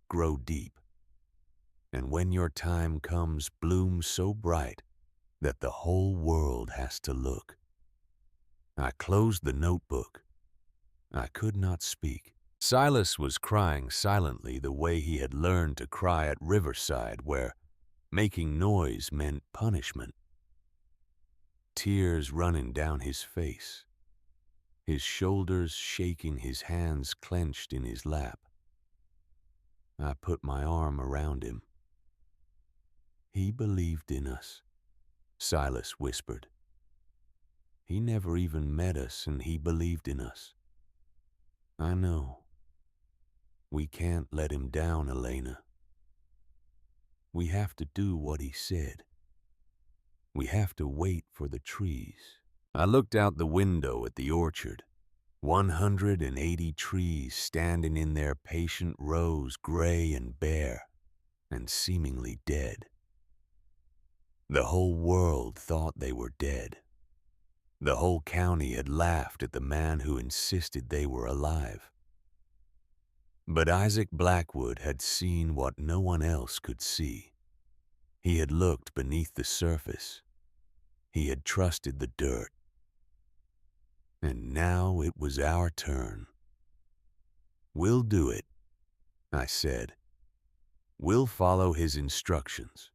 Grow deep. And when your time comes, bloom so bright that the whole world has to look. I closed the notebook. I could not speak. Silas was crying silently the way he had learned to cry at Riverside, where making noise meant punishment. Tears running down his face, his shoulders shaking, his hands clenched in his lap. I put my arm around him. "He believed in us," Silas whispered. "He never even met us, and he believed in us. I know. We can't let him down, Elena. We have to do what he said. We have to wait for the trees." I looked out the window at the orchard. 180 trees standing in their patient rows, gray and bare, and seemingly dead. The whole world thought they were dead. The whole county had laughed at the man who insisted they were alive. But Isaac Blackwood had seen what no one else could see. He had looked beneath the surface. He had trusted the dirt. And now it was our turn. "We'll do it," I said. "We'll follow his instructions.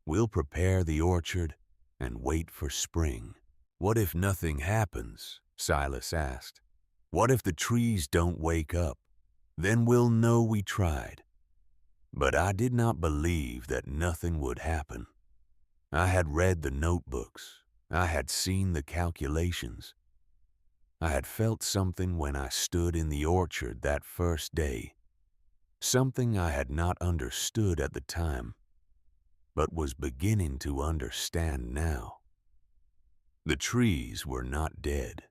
We'll prepare the orchard and wait for spring." "What if nothing happens?" Silas asked. "What if the trees don't wake up? Then we'll know we tried." But I did not believe that nothing would happen. I had read the notebooks. I had seen the calculations. I had felt something when I stood in the orchard that first day. something I had not understood at the time, but was beginning to understand now. The trees were not dead.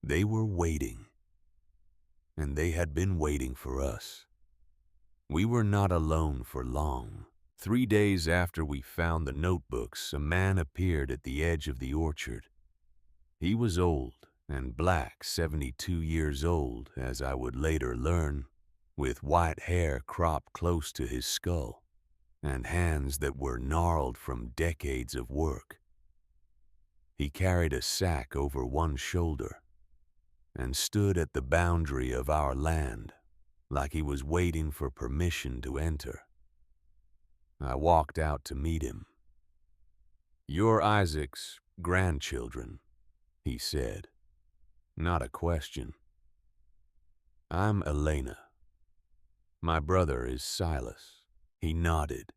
They were waiting, and they had been waiting for us. We were not alone for long. 3 days after we found the notebooks, a man appeared at the edge of the orchard. He was old and black, 72 years old, as I would later learn, with white hair cropped close to his skull, and hands that were gnarled from decades of work. He carried a sack over one shoulder and stood at the boundary of our land like he was waiting for permission to enter. I walked out to meet him. "You're Isaac's grandchildren," he said, not a question. "I'm Elena. My brother is Silas." He nodded.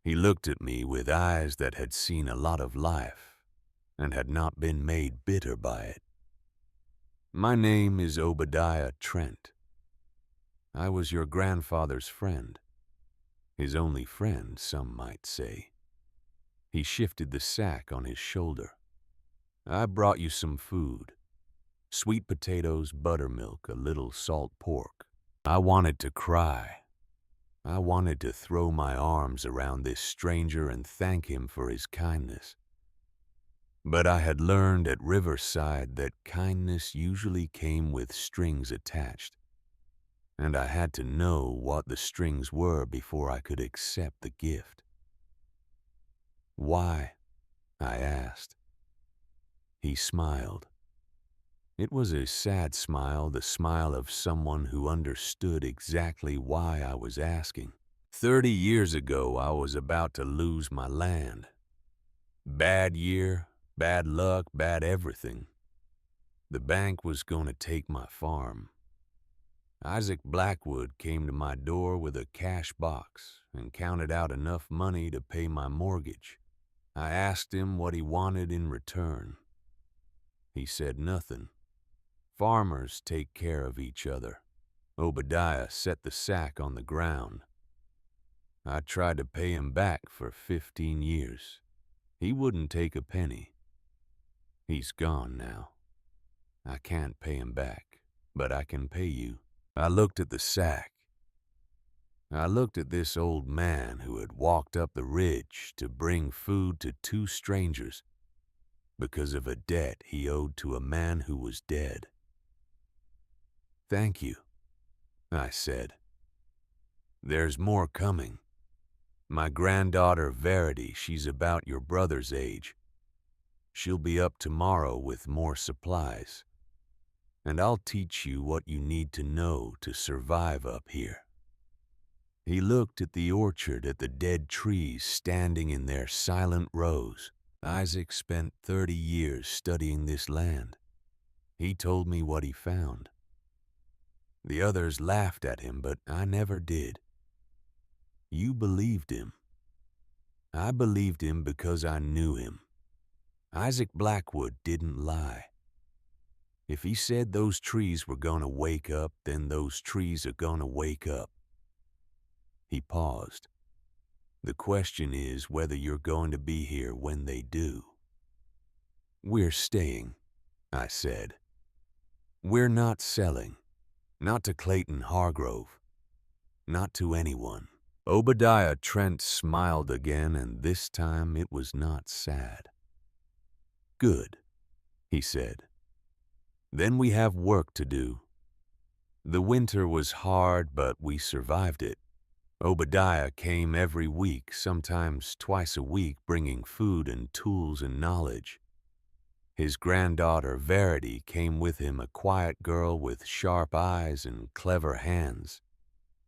He looked at me with eyes that had seen a lot of life and had not been made bitter by it. "My name is Obadiah Trent. I was your grandfather's friend. His only friend, some might say." He shifted the sack on his shoulder. "I brought you some food. Sweet potatoes, buttermilk, a little salt pork." I wanted to cry. I wanted to throw my arms around this stranger and thank him for his kindness. But I had learned at Riverside that kindness usually came with strings attached, and I had to know what the strings were before I could accept the gift. "Why?" I asked. He smiled. It was a sad smile, the smile of someone who understood exactly why I was asking. 30 years ago, I was about to lose my land. Bad year, bad luck, bad everything. The bank was going to take my farm. Isaac Blackwood came to my door with a cash box and counted out enough money to pay my mortgage. I asked him what he wanted in return. He said nothing. Farmers take care of each other. Obadiah set the sack on the ground. I tried to pay him back for 15 years. He wouldn't take a penny. He's gone now. I can't pay him back, but I can pay you. I looked at the sack. I looked at this old man who had walked up the ridge to bring food to 2 strangers because of a debt he owed to a man who was dead. "Thank you," I said. "There's more coming. My granddaughter Verity, she's about your brother's age. She'll be up tomorrow with more supplies. And I'll teach you what you need to know to survive up here." He looked at the orchard, at the dead trees standing in their silent rows. Isaac spent 30 years studying this land. He told me what he found. The others laughed at him, but I never did. You believed him. I believed him because I knew him. Isaac Blackwood didn't lie. If he said those trees were going to wake up, then those trees are going to wake up. He paused. "The question is whether you're going to be here when they do." "We're staying," I said. "We're not selling. Not to Clayton Hargrove. Not to anyone." Obadiah Trent smiled again, and this time it was not sad. "Good," he said. "Then we have work to do. The winter was hard, but we survived it. Obadiah came every week, sometimes twice a week, bringing food and tools and knowledge. His granddaughter Verity came with him, a quiet girl with sharp eyes and clever hands,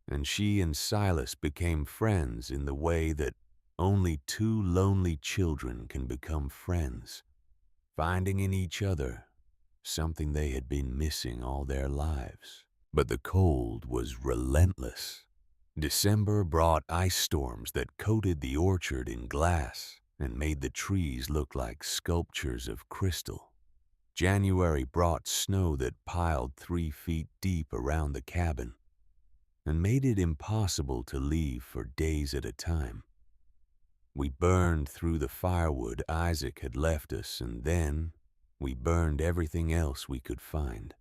and she and Silas became friends in the way that only 2 lonely children can become friends, finding in each other something they had been missing all their lives. But the cold was relentless. December brought ice storms that coated the orchard in glass and made the trees look like sculptures of crystal. January brought snow that piled 3 feet deep around the cabin. and made it impossible to leave for days at a time. We burned through the firewood Isaac had left us, and then we burned everything else we could find.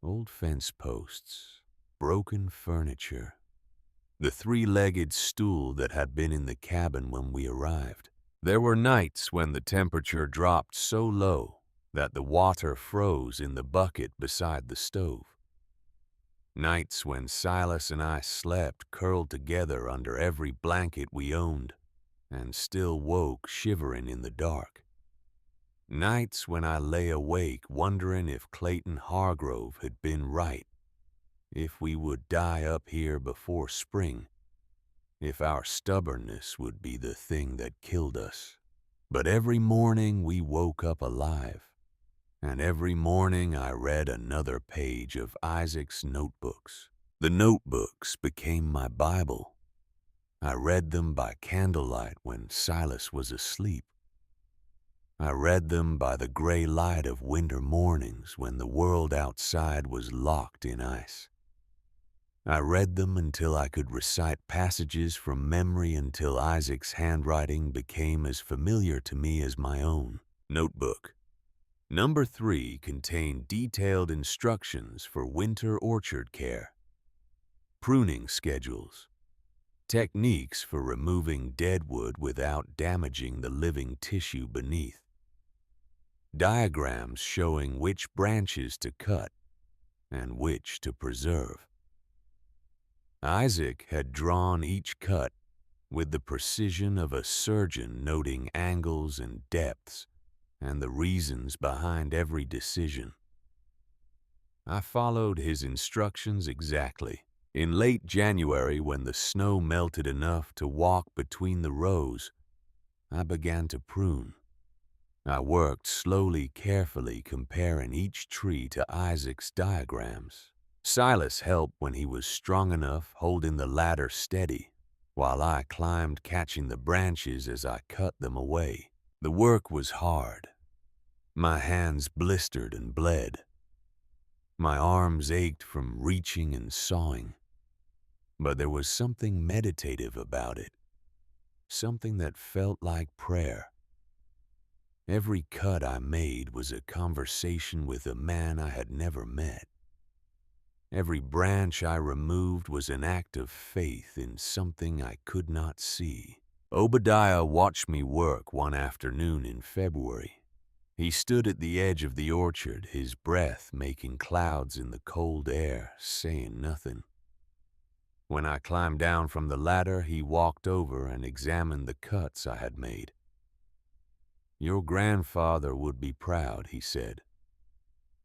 Old fence posts, broken furniture, the three-legged stool that had been in the cabin when we arrived. There were nights when the temperature dropped so low that the water froze in the bucket beside the stove. Nights when Silas and I slept curled together under every blanket we owned and still woke shivering in the dark. Nights when I lay awake wondering if Clayton Hargrove had been right, if we would die up here before spring, if our stubbornness would be the thing that killed us. But every morning we woke up alive, and every morning I read another page of Isaac's notebooks. The notebooks became my Bible. I read them by candlelight when Silas was asleep. I read them by the gray light of winter mornings when the world outside was locked in ice. I read them until I could recite passages from memory until Isaac's handwriting became as familiar to me as my own. Notebook. Number 3 contained detailed instructions for winter orchard care, pruning schedules, techniques for removing dead wood without damaging the living tissue beneath, diagrams showing which branches to cut and which to preserve. Isaac had drawn each cut with the precision of a surgeon, noting angles and depths and the reasons behind every decision. I followed his instructions exactly. In late January, when the snow melted enough to walk between the rows, I began to prune. I worked slowly, carefully, comparing each tree to Isaac's diagrams. Silas helped when he was strong enough, holding the ladder steady, while I climbed, catching the branches as I cut them away. The work was hard. My hands blistered and bled. My arms ached from reaching and sawing. But there was something meditative about it, something that felt like prayer. Every cut I made was a conversation with a man I had never met. Every branch I removed was an act of faith in something I could not see. Obadiah watched me work one afternoon in February. He stood at the edge of the orchard, his breath making clouds in the cold air, saying nothing. When I climbed down from the ladder, he walked over and examined the cuts I had made. "Your grandfather would be proud," he said.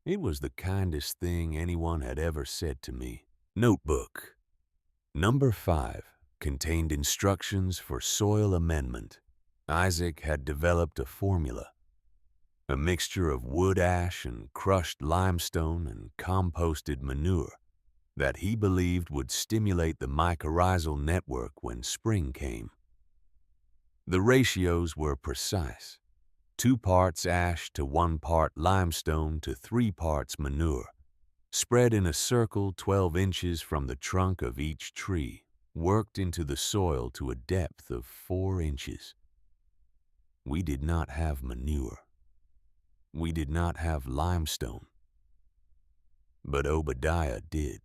It was the kindest thing anyone had ever said to me. Notebook. Number 5 contained instructions for soil amendment. Isaac had developed a formula, a mixture of wood ash and crushed limestone and composted manure that he believed would stimulate the mycorrhizal network when spring came. The ratios were precise: 2 parts ash to 1 part limestone to 3 parts manure, spread in a circle 12 inches from the trunk of each tree, worked into the soil to a depth of 4 inches. We did not have manure. We did not have limestone. But Obadiah did.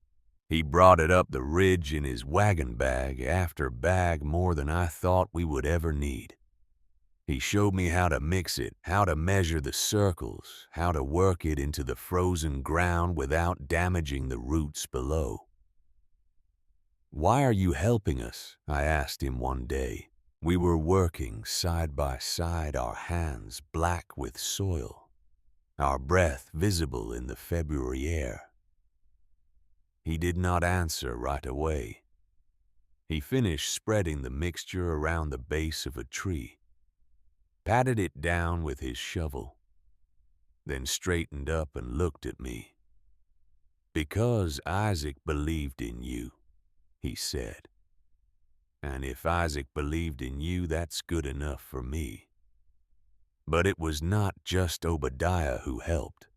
He brought it up the ridge in his wagon bag after bag, more than I thought we would ever need. He showed me how to mix it, how to measure the circles, how to work it into the frozen ground without damaging the roots below. "Why are you helping us?" I asked him one day. We were working side by side, our hands black with soil, our breath visible in the February air. He did not answer right away. He finished spreading the mixture around the base of a tree, patted it down with his shovel, then straightened up and looked at me. "Because Isaac believed in you," he said. "And if Isaac believed in you, that's good enough for me." But it was not just Obadiah who helped.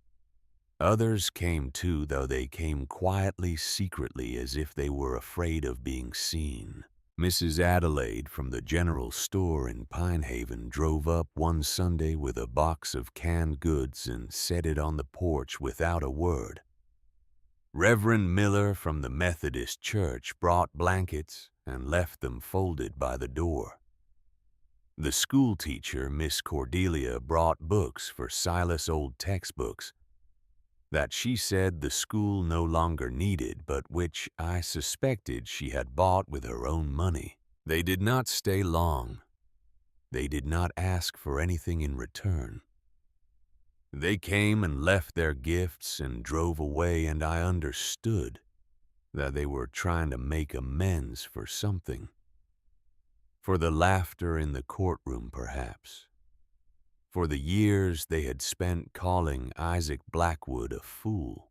Others came too, though they came quietly, secretly, as if they were afraid of being seen. Mrs. Adelaide from the general store in Pine Haven drove up one Sunday with a box of canned goods and set it on the porch without a word. Reverend Miller from the Methodist Church brought blankets and left them folded by the door. The school teacher, Miss Cordelia, brought books for Silas' old textbooks that she said the school no longer needed, but which I suspected she had bought with her own money. They did not stay long. They did not ask for anything in return. They came and left their gifts and drove away, and I understood that they were trying to make amends for something. For the laughter in the courtroom, perhaps. For the years they had spent calling Isaac Blackwood a fool.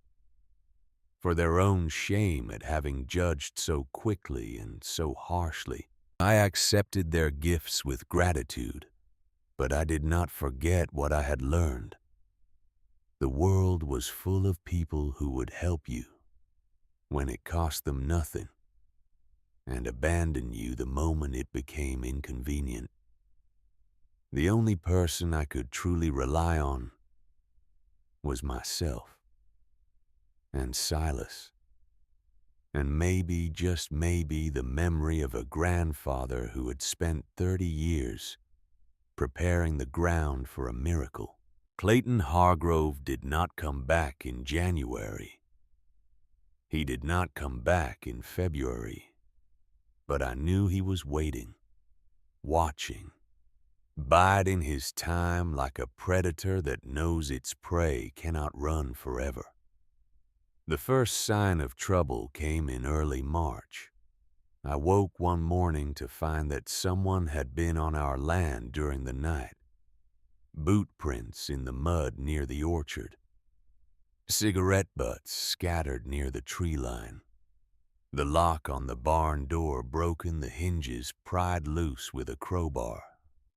For their own shame at having judged so quickly and so harshly. I accepted their gifts with gratitude, but I did not forget what I had learned. The world was full of people who would help you when it cost them nothing, and abandon you the moment it became inconvenient. The only person I could truly rely on was myself and Silas, and maybe, just maybe, the memory of a grandfather who had spent 30 years preparing the ground for a miracle. Clayton Hargrove did not come back in January. He did not come back in February, but I knew he was waiting, watching, biding his time like a predator that knows its prey cannot run forever. The first sign of trouble came in early March. I woke one morning to find that someone had been on our land during the night. Boot prints in the mud near the orchard. Cigarette butts scattered near the tree line. The lock on the barn door broken, the hinges pried loose with a crowbar.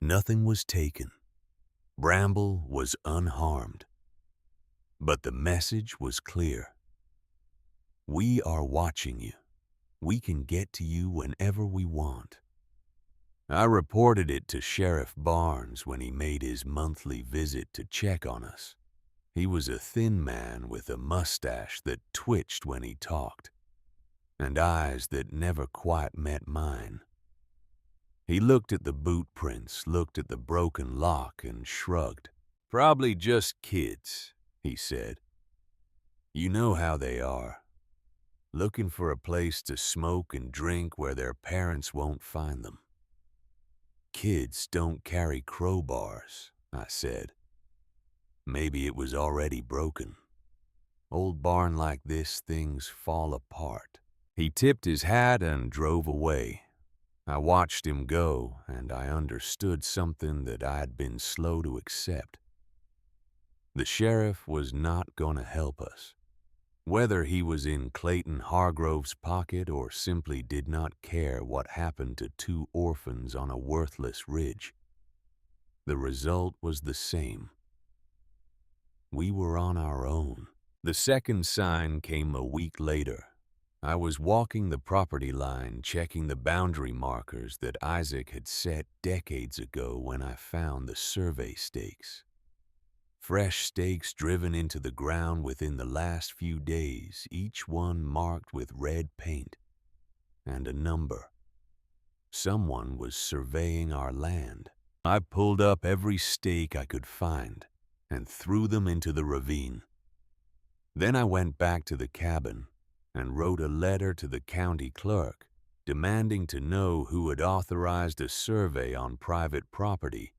Nothing was taken. Bramble was unharmed. But the message was clear. We are watching you. We can get to you whenever we want. I reported it to Sheriff Barnes when he made his monthly visit to check on us. He was a thin man with a mustache that twitched when he talked, and eyes that never quite met mine. He looked at the boot prints, looked at the broken lock, and shrugged. "Probably just kids," he said. "You know how they are. Looking for a place to smoke and drink where their parents won't find them." "Kids don't carry crowbars," I said. Maybe it was already broken. Old barn like this, things fall apart. He tipped his hat and drove away. I watched him go, and I understood something that I had been slow to accept. The sheriff was not going to help us. Whether he was in Clayton Hargrove's pocket or simply did not care what happened to two orphans on a worthless ridge, the result was the same. We were on our own. The second sign came a week later. I was walking the property line, checking the boundary markers that Isaac had set decades ago when I found the survey stakes. Fresh stakes driven into the ground within the last few days, each one marked with red paint and a number. Someone was surveying our land. I pulled up every stake I could find and threw them into the ravine. Then I went back to the cabin and wrote a letter to the county clerk demanding to know who had authorized a survey on private property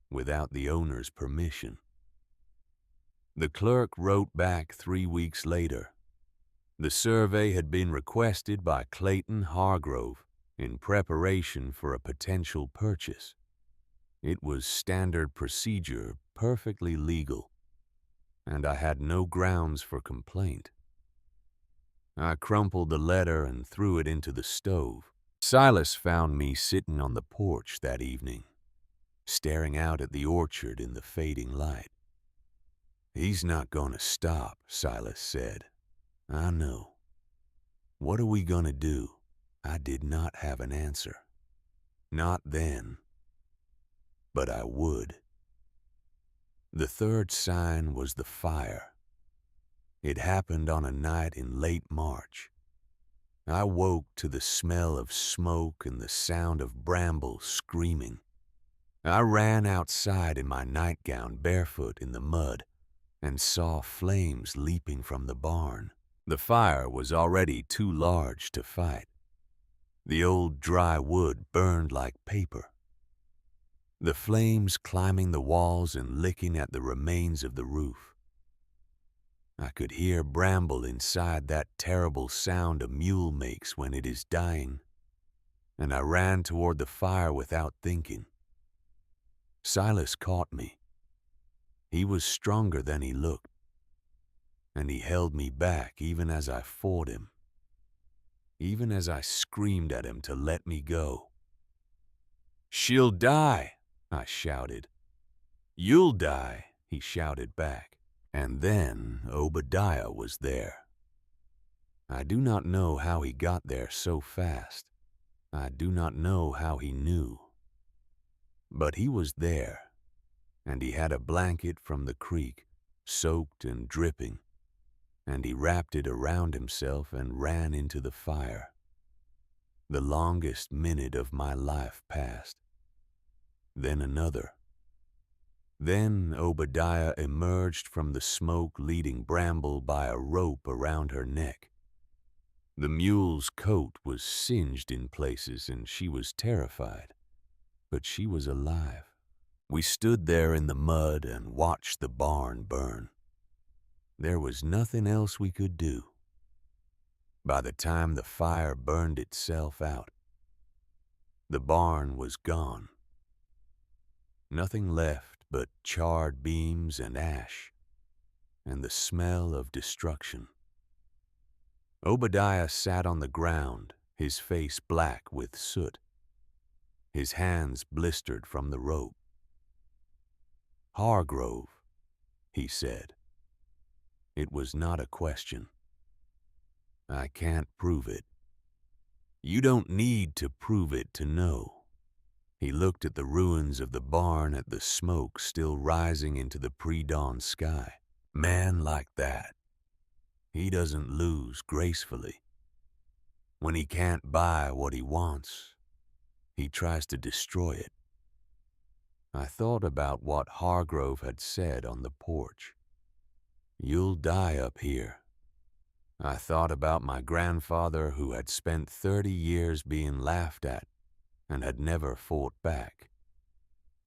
without the owner's permission. The clerk wrote back 3 weeks later. The survey had been requested by Clayton Hargrove in preparation for a potential purchase. It was standard procedure, perfectly legal, and I had no grounds for complaint. I crumpled the letter and threw it into the stove. Silas found me sitting on the porch that evening, staring out at the orchard in the fading light. "He's not gonna stop," Silas said. "I know. What are we gonna do?" I did not have an answer. Not then. But I would. The third sign was the fire. It happened on a night in late March. I woke to the smell of smoke and the sound of brambles screaming. I ran outside in my nightgown barefoot in the mud and saw flames leaping from the barn. The fire was already too large to fight. The old dry wood burned like paper. The flames climbing the walls and licking at the remains of the roof. I could hear Bramble inside that terrible sound a mule makes when it is dying, and I ran toward the fire without thinking. Silas caught me. He was stronger than he looked, and he held me back even as I fought him, even as I screamed at him to let me go. "She'll die," I shouted. "You'll die," he shouted back. And then Obadiah was there. I do not know how he got there so fast. I do not know how he knew. But he was there, and he had a blanket from the creek, soaked and dripping, and he wrapped it around himself and ran into the fire. The longest minute of my life passed. Then another. Then Obadiah emerged from the smoke leading Bramble by a rope around her neck. The mule's coat was singed in places and she was terrified, but she was alive. We stood there in the mud and watched the barn burn. There was nothing else we could do. By the time the fire burned itself out, the barn was gone. Nothing left but charred beams and ash, and the smell of destruction. Obadiah sat on the ground, his face black with soot, his hands blistered from the rope. "Hargrove," he said. It was not a question. "I can't prove it." "You don't need to prove it to know." He looked at the ruins of the barn, at the smoke still rising into the pre-dawn sky. Man like that, he doesn't lose gracefully. When he can't buy what he wants, he tries to destroy it. I thought about what Hargrove had said on the porch. "You'll die up here." I thought about my grandfather who had spent 30 years being laughed at and had never fought back,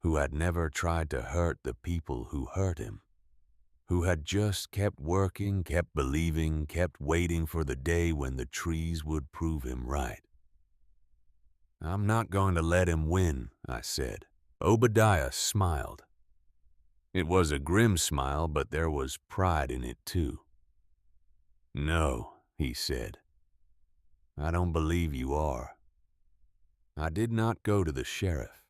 who had never tried to hurt the people who hurt him, who had just kept working, kept believing, kept waiting for the day when the trees would prove him right. "I'm not going to let him win," I said. Obadiah smiled. It was a grim smile, but there was pride in it too. "No," he said. "I don't believe you are." I did not go to the sheriff.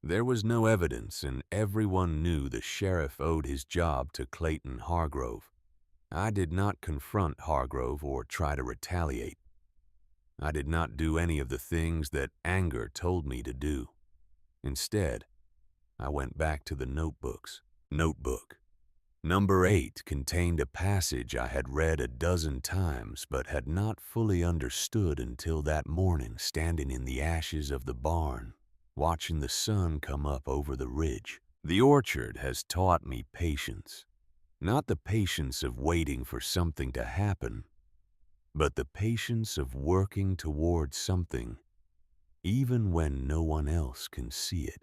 There was no evidence, and everyone knew the sheriff owed his job to Clayton Hargrove. I did not confront Hargrove or try to retaliate. I did not do any of the things that anger told me to do. Instead, I went back to the notebooks. Notebook Number 8 contained a passage I had read a dozen times but had not fully understood until that morning standing in the ashes of the barn, watching the sun come up over the ridge. The orchard has taught me patience. Not the patience of waiting for something to happen, but the patience of working towards something even when no one else can see it.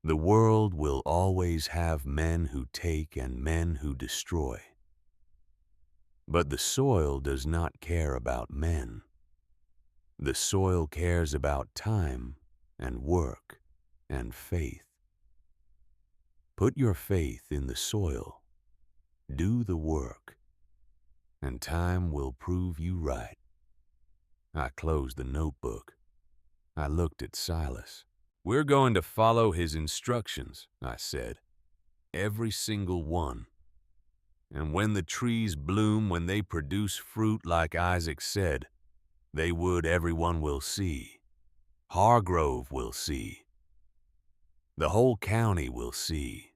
The world will always have men who take and men who destroy. But the soil does not care about men. The soil cares about time and work and faith. Put your faith in the soil. Do the work, and time will prove you right. I closed the notebook. I looked at Silas. "We're going to follow his instructions," I said. every single one. And when the trees bloom, when they produce fruit like Isaac said, they would, everyone will see. Hargrove will see. The whole county will see.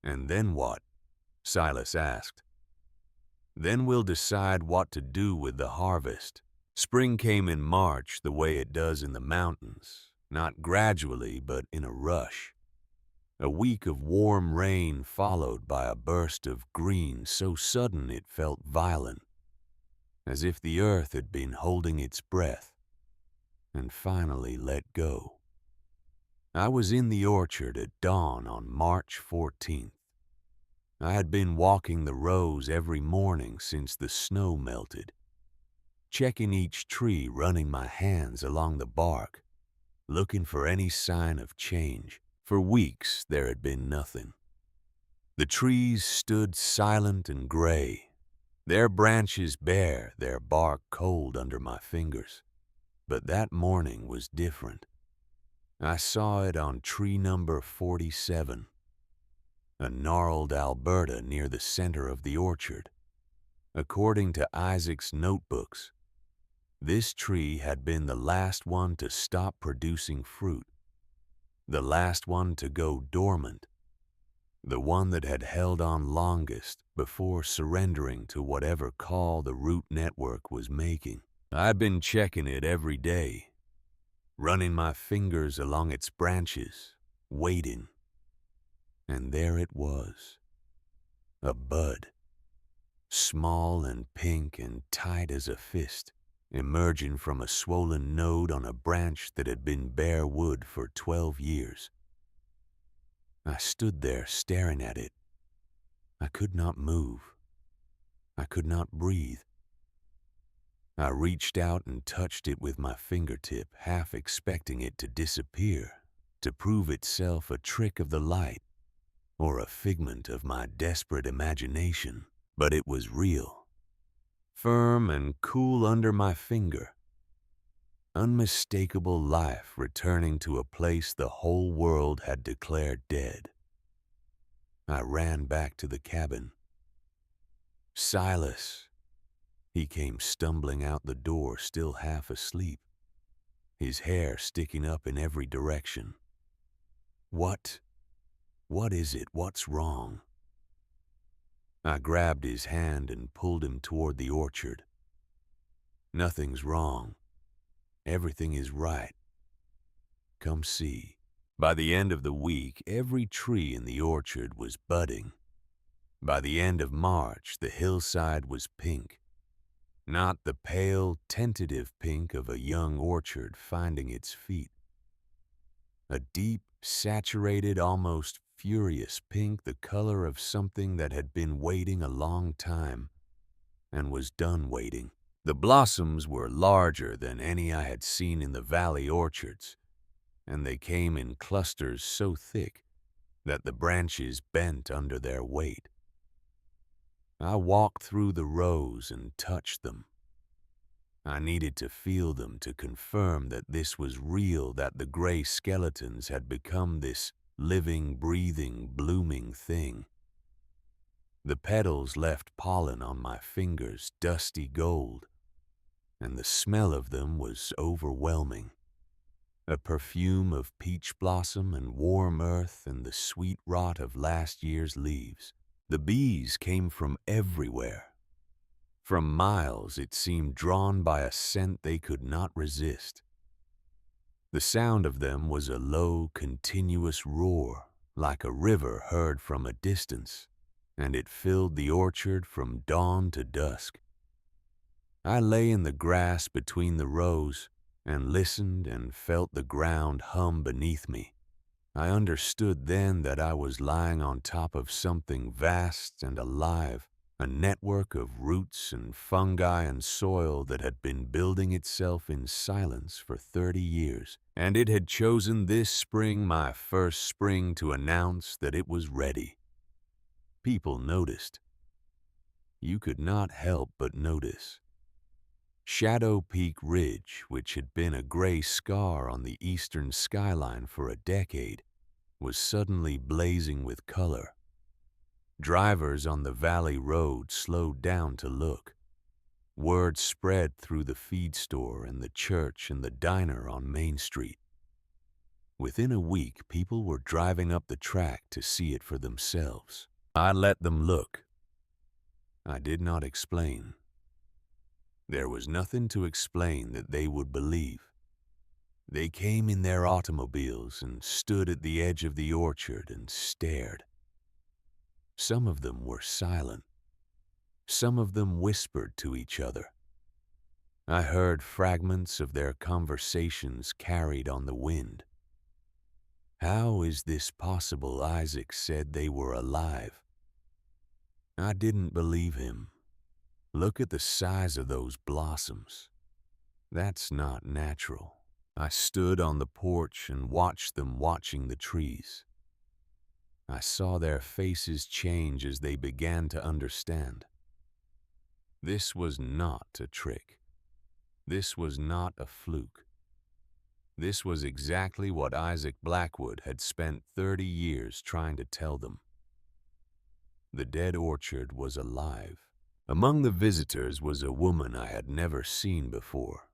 And then what? Silas asked. Then we'll decide what to do with the harvest. Spring came in March the way it does in the mountains, not gradually but in a rush. A week of warm rain followed by a burst of green so sudden it felt violent, as if the earth had been holding its breath and finally let go. I was in the orchard at dawn on March 14th. I had been walking the rows every morning since the snow melted, checking each tree, running my hands along the bark, looking for any sign of change. For weeks there had been nothing. The trees stood silent and gray, their branches bare, their bark cold under my fingers. But that morning was different. I saw it on tree number 47, a gnarled Alberta near the center of the orchard. According to Isaac's notebooks, this tree had been the last one to stop producing fruit, the last one to go dormant, the one that had held on longest before surrendering to whatever call the root network was making. I'd been checking it every day, running my fingers along its branches, waiting. And there it was, a bud, small and pink and tight as a fist, emerging from a swollen node on a branch that had been bare wood for 12 years. I stood there staring at it. I could not move. I could not breathe. I reached out and touched it with my fingertip, half expecting it to disappear, to prove itself a trick of the light or a figment of my desperate imagination. But it was real, firm and cool under my finger. Unmistakable life returning to a place the whole world had declared dead. I ran back to the cabin. Silas. He came stumbling out the door, still half asleep, his hair sticking up in every direction. What is it? What's wrong? I grabbed his hand and pulled him toward the orchard. Nothing's wrong. Everything is right. Come see. By the end of the week, every tree in the orchard was budding. By the end of March, the hillside was pink. Not the pale, tentative pink of a young orchard finding its feet. A deep, saturated, almost furious pink, the color of something that had been waiting a long time and was done waiting. The blossoms were larger than any I had seen in the valley orchards, and they came in clusters so thick that the branches bent under their weight. I walked through the rows and touched them. I needed to feel them to confirm that this was real, that the gray skeletons had become this living, breathing, blooming thing. The petals left pollen on my fingers, dusty gold, and the smell of them was overwhelming. A perfume of peach blossom and warm earth and the sweet rot of last year's leaves. The bees came from everywhere. From miles, it seemed, drawn by a scent they could not resist. The sound of them was a low, continuous roar, like a river heard from a distance, and it filled the orchard from dawn to dusk. I lay in the grass between the rows and listened and felt the ground hum beneath me. I understood then that I was lying on top of something vast and alive, a network of roots and fungi and soil that had been building itself in silence for 30 years, and it had chosen this spring, my first spring, to announce that it was ready. People noticed. You could not help but notice. Shadow Peak Ridge, which had been a gray scar on the eastern skyline for a decade, was suddenly blazing with color. Drivers on the valley road slowed down to look. Word spread through the feed store and the church and the diner on Main Street. Within a week, people were driving up the track to see it for themselves. I let them look. I did not explain. There was nothing to explain that they would believe. They came in their automobiles and stood at the edge of the orchard and stared. Some of them were silent. Some of them whispered to each other. I heard fragments of their conversations carried on the wind. How is this possible? Isaac said they were alive. I didn't believe him. Look at the size of those blossoms. That's not natural. I stood on the porch and watched them watching the trees. I saw their faces change as they began to understand. This was not a trick. This was not a fluke. This was exactly what Isaac Blackwood had spent 30 years trying to tell them. The dead orchard was alive. Among the visitors was a woman I had never seen before.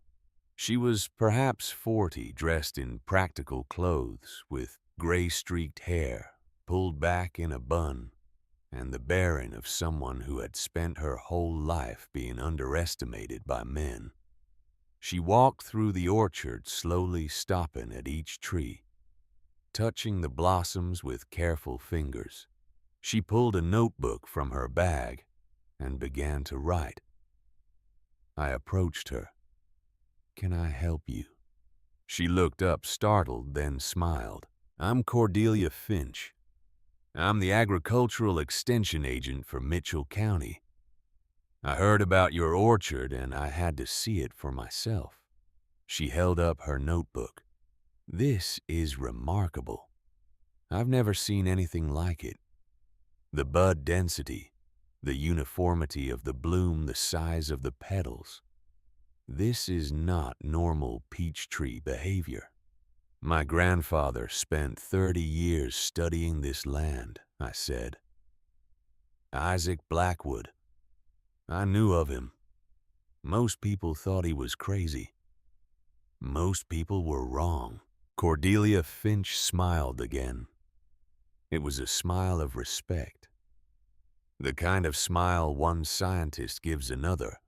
She was perhaps 40, dressed in practical clothes, with gray-streaked hair, pulled back in a bun, and the bearing of someone who had spent her whole life being underestimated by men. She walked through the orchard, slowly stopping at each tree, touching the blossoms with careful fingers. She pulled a notebook from her bag and began to write. I approached her. "Can I help you?" She looked up, startled, then smiled. "I'm Cordelia Finch. I'm the agricultural extension agent for Mitchell County. I heard about your orchard and I had to see it for myself." She held up her notebook. "This is remarkable. I've never seen anything like it. The bud density, the uniformity of the bloom, the size of the petals. This is not normal peach tree behavior. My grandfather spent 30 years studying this land," I said. "Isaac Blackwood. I knew of him. Most people thought he was crazy. Most people were wrong." Cordelia Finch smiled again. It was a smile of respect. The kind of smile one scientist gives another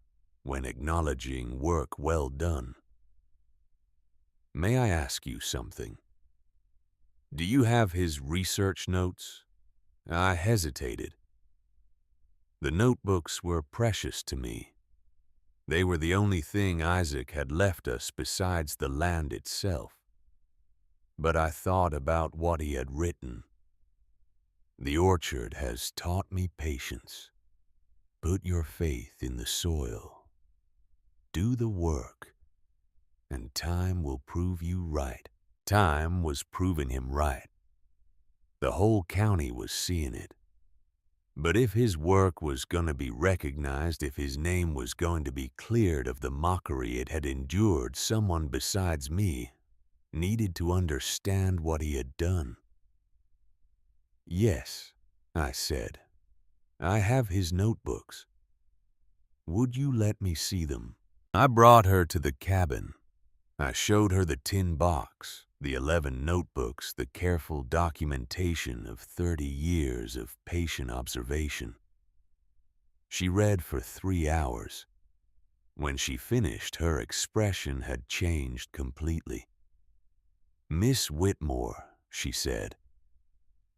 when acknowledging work well done. "May I ask you something? Do you have his research notes?" I hesitated. The notebooks were precious to me. They were the only thing Isaac had left us besides the land itself. But I thought about what he had written. "The orchard has taught me patience. Put your faith in the soil. Do the work, and time will prove you right." Time was proving him right. The whole county was seeing it. But if his work was going to be recognized, if his name was going to be cleared of the mockery it had endured, someone besides me needed to understand what he had done. "Yes," I said. "I have his notebooks. Would you let me see them?" I brought her to the cabin. I showed her the tin box, the 11 notebooks, the careful documentation of 30 years of patient observation. She read for 3 hours. When she finished, her expression had changed completely. "Miss Whitmore," she said,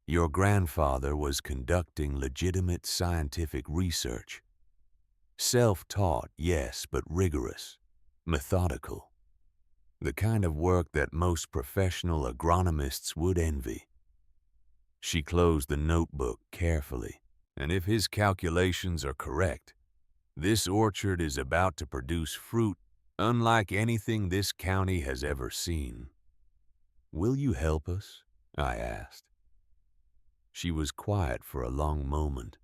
"your grandfather was conducting legitimate scientific research. Self-taught, yes, but rigorous, methodical. The kind of work that most professional agronomists would envy." She closed the notebook carefully. "And if his calculations are correct, this orchard is about to produce fruit unlike anything this county has ever seen. Will you help us?" I asked. She was quiet for a long moment.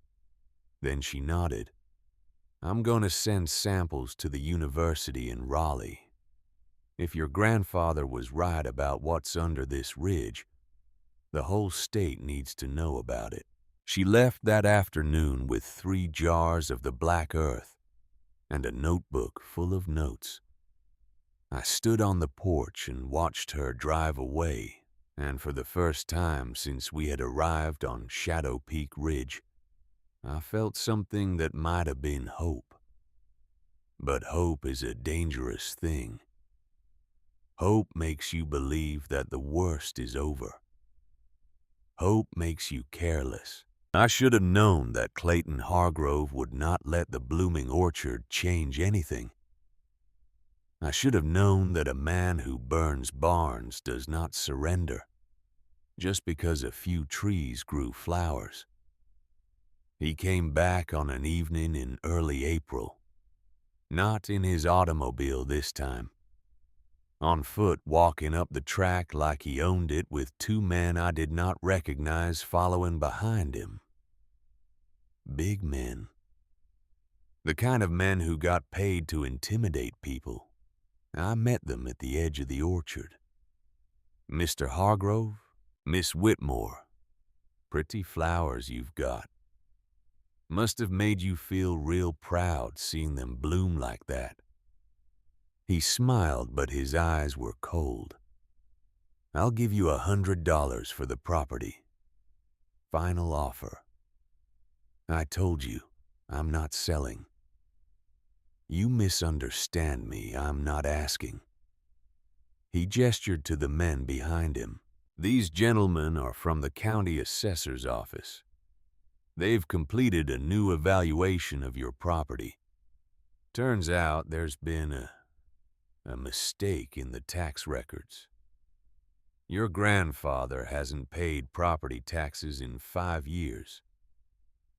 Then she nodded. "I'm going to send samples to the university in Raleigh. If your grandfather was right about what's under this ridge, The whole state needs to know about it. She left that afternoon with 3 jars of the black earth and a notebook full of notes. I stood on the porch and watched her drive away, and for the first time since we had arrived on Shadow Peak Ridge, I felt something that might have been hope. But hope is a dangerous thing. Hope makes you believe that the worst is over. Hope makes you careless. I should have known that Clayton Hargrove would not let the blooming orchard change anything. I should have known that a man who burns barns does not surrender just because a few trees grew flowers. He came back on an evening in early April, not in his automobile this time, on foot walking up the track like he owned it with 2 men I did not recognize following behind him. Big men. The kind of men who got paid to intimidate people. I met them at the edge of the orchard. Mr. Hargrove, Miss Whitmore, pretty flowers you've got. Must have made you feel real proud seeing them bloom like that. He smiled, but his eyes were cold. I'll give you $100 for the property. Final offer. I told you, I'm not selling. You misunderstand me, I'm not asking. He gestured to the men behind him. These gentlemen are from the county assessor's office. They've completed a new evaluation of your property. Turns out there's been a mistake in the tax records. Your grandfather hasn't paid property taxes in 5 years.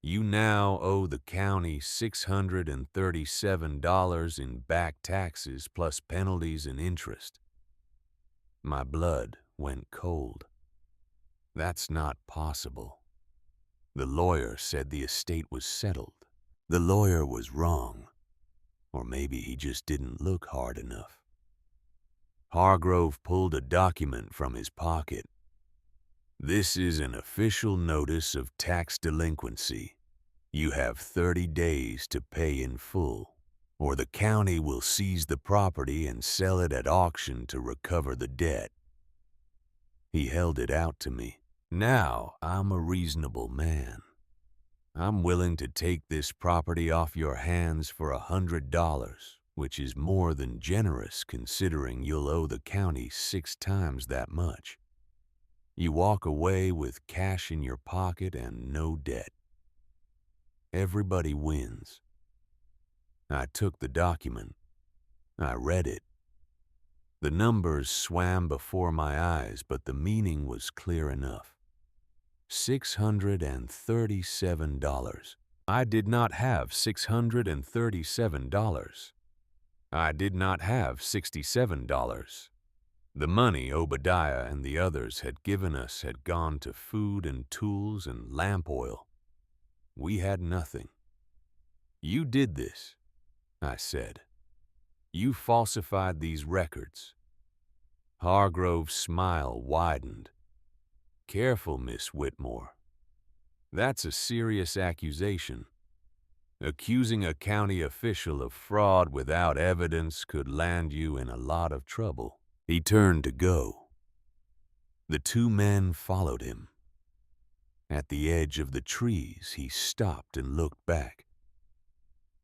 You now owe the county $637 in back taxes plus penalties and interest. My blood went cold. That's not possible. The lawyer said the estate was settled. The lawyer was wrong. Or maybe he just didn't look hard enough. Hargrove pulled a document from his pocket. This is an official notice of tax delinquency. You have 30 days to pay in full, or the county will seize the property and sell it at auction to recover the debt. He held it out to me. Now I'm a reasonable man. I'm willing to take this property off your hands for $100, which is more than generous considering you'll owe the county 6 times that much. You walk away with cash in your pocket and no debt. Everybody wins. I took the document. I read it. The numbers swam before my eyes, but the meaning was clear enough. $637. I did not have $637. I did not have $67. The money Obadiah and the others had given us had gone to food and tools and lamp oil. We had nothing. You did this, I said. You falsified these records. Hargrove's smile widened. Careful, Miss Whitmore. That's a serious accusation. Accusing a county official of fraud without evidence could land you in a lot of trouble. He turned to go. The 2 men followed him. At the edge of the trees, he stopped and looked back.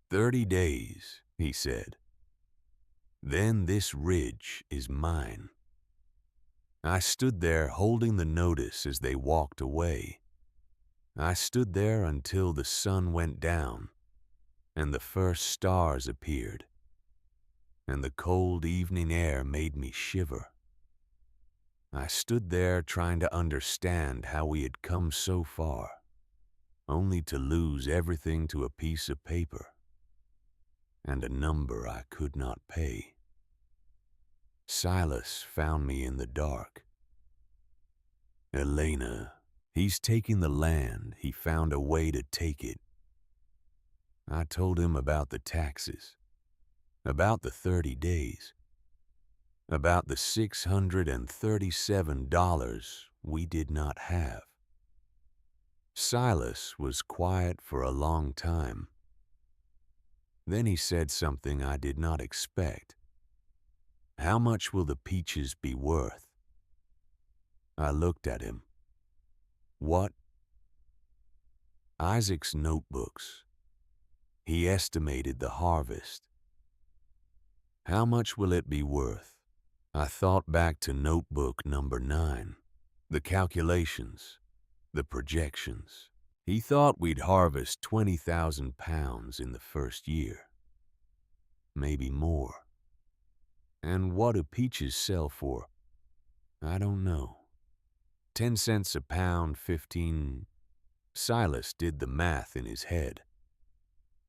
30 days, he said. Then this ridge is mine. I stood there holding the notice as they walked away. I stood there until the sun went down and the first stars appeared, and the cold evening air made me shiver. I stood there trying to understand how we had come so far, only to lose everything to a piece of paper and a number I could not pay. Silas found me in the dark. Elena, he's taking the land. He found a way to take it. I told him about the taxes, about the 30 days, about the $637 we did not have. Silas was quiet for a long time. Then he said something I did not expect. "How much will the peaches be worth?" I looked at him. "What?" "Isaac's notebooks. He estimated the harvest." "How much will it be worth?" I thought back to notebook number 9, the calculations, the projections. He thought we'd harvest 20,000 pounds in the first year. Maybe more. And what do peaches sell for? I don't know. 10 cents a pound, 15. Silas did the math in his head.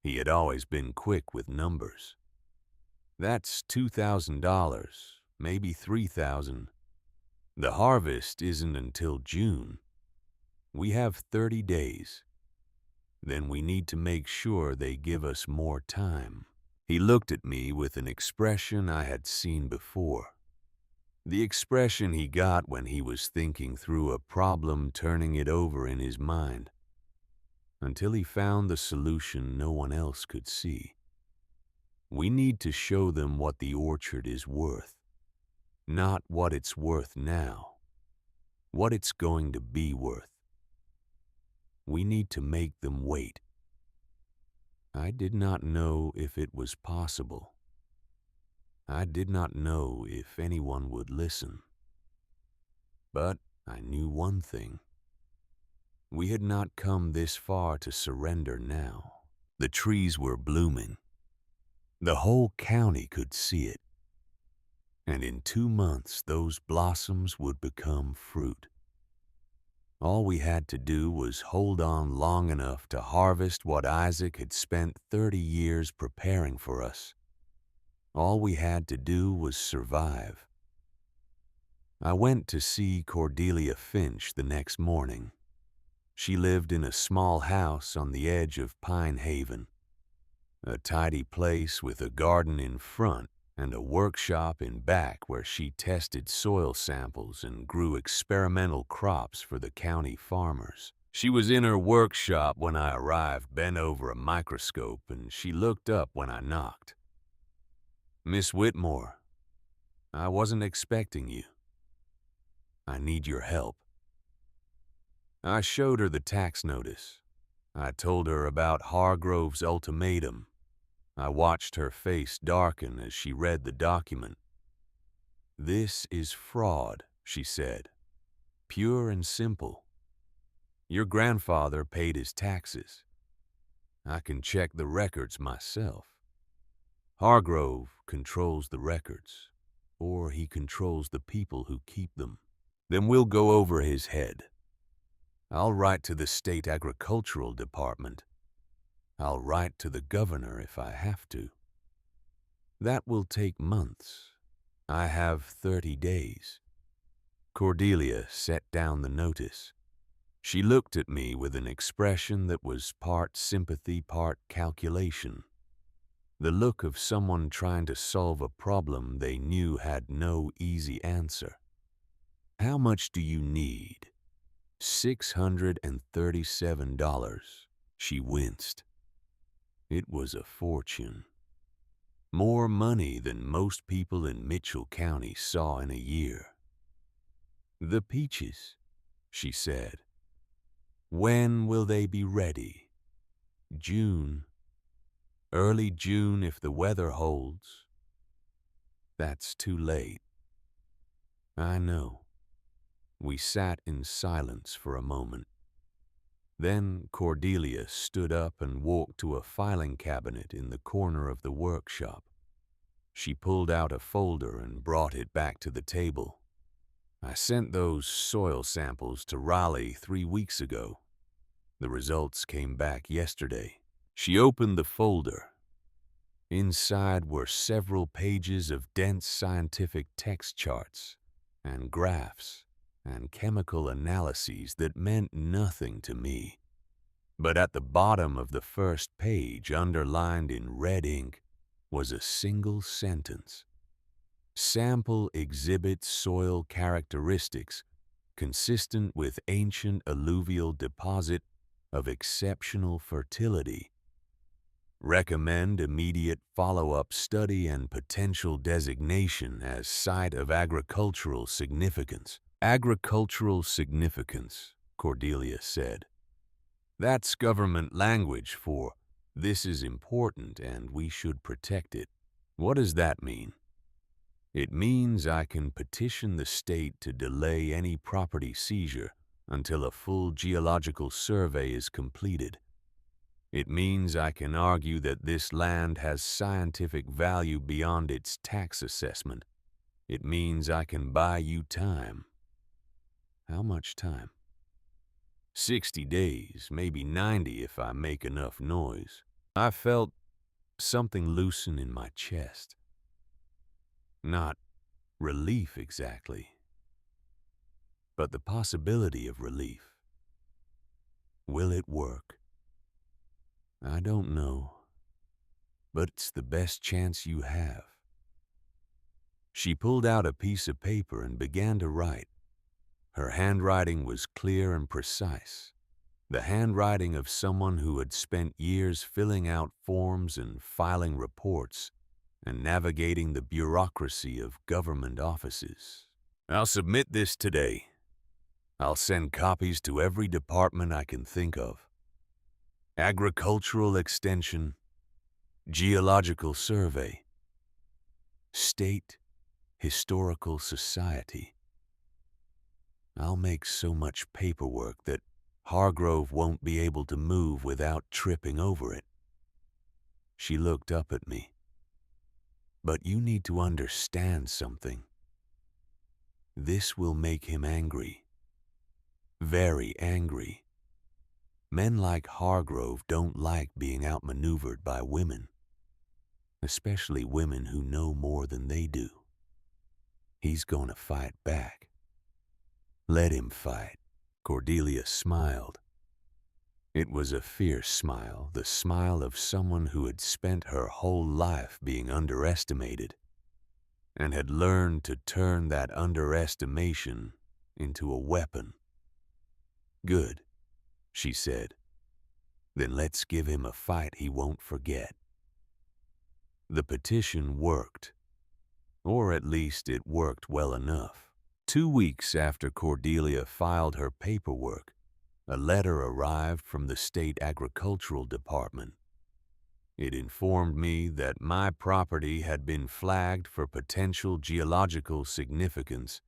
He had always been quick with numbers. "That's $2,000, maybe 3,000. The harvest isn't until June. We have 30 days. Then we need to make sure they give us more time." He looked at me with an expression I had seen before. The expression he got when he was thinking through a problem, turning it over in his mind, until he found the solution no one else could see. We need to show them what the orchard is worth, not what it's worth now, what it's going to be worth. We need to make them wait. I did not know if it was possible. I did not know if anyone would listen. But I knew one thing. We had not come this far to surrender now. The trees were blooming. The whole county could see it. And in 2 months, those blossoms would become fruit. All we had to do was hold on long enough to harvest what Isaac had spent 30 years preparing for us. All we had to do was survive. I went to see Cordelia Finch the next morning. She lived in a small house on the edge of Pine Haven, a tidy place with a garden in front and a workshop in back where she tested soil samples and grew experimental crops for the county farmers. She was in her workshop when I arrived, bent over a microscope, and she looked up when I knocked. "Miss Whitmore, I wasn't expecting you. I need your help." I showed her the tax notice. I told her about Hargrove's ultimatum. I watched her face darken as she read the document. "This is fraud," she said. "Pure and simple. Your grandfather paid his taxes. I can check the records myself. Hargrove controls the records, or he controls the people who keep them. Then we'll go over his head. I'll write to the state agricultural department. I'll write to the governor if I have to. That will take months. I have 30 days. Cordelia set down the notice. She looked at me with an expression that was part sympathy, part calculation. The look of someone trying to solve a problem they knew had no easy answer. "How much do you need?" $637. She winced. It was a fortune. More money than most people in Mitchell County saw in a year. "The peaches," she said. "When will they be ready?" "June. Early June if the weather holds." "That's too late." "I know." We sat in silence for a moment. Then Cordelia stood up and walked to a filing cabinet in the corner of the workshop. She pulled out a folder and brought it back to the table. "I sent those soil samples to Raleigh 3 weeks ago. The results came back yesterday." She opened the folder. Inside were several pages of dense scientific text charts and graphs and chemical analyses that meant nothing to me. But at the bottom of the first page, underlined in red ink, was a single sentence. "Sample exhibits soil characteristics consistent with ancient alluvial deposit of exceptional fertility. Recommend immediate follow-up study and potential designation as site of agricultural significance. Agricultural significance, Cordelia said. That's government language for this is important and we should protect it. What does that mean? It means I can petition the state to delay any property seizure until a full geological survey is completed. It means I can argue that this land has scientific value beyond its tax assessment. It means I can buy you time. How much time? 60 days, maybe 90 if I make enough noise. I felt something loosen in my chest. Not relief exactly, but the possibility of relief. Will it work? I don't know, but it's the best chance you have. She pulled out a piece of paper and began to write. Her handwriting was clear and precise, the handwriting of someone who had spent years filling out forms and filing reports and navigating the bureaucracy of government offices. I'll submit this today. I'll send copies to every department I can think of. Agricultural Extension, Geological Survey, State Historical Society. I'll make so much paperwork that Hargrove won't be able to move without tripping over it. She looked up at me. But you need to understand something. This will make him angry. Very angry. Men like Hargrove don't like being outmaneuvered by women, especially women who know more than they do. He's gonna fight back. Let him fight. Cordelia smiled. It was a fierce smile, the smile of someone who had spent her whole life being underestimated and had learned to turn that underestimation into a weapon. Good, she said. Then let's give him a fight he won't forget. The petition worked, or at least it worked well enough. 2 weeks after Cordelia filed her paperwork, a letter arrived from the state agricultural department. It informed me that my property had been flagged for potential geological significance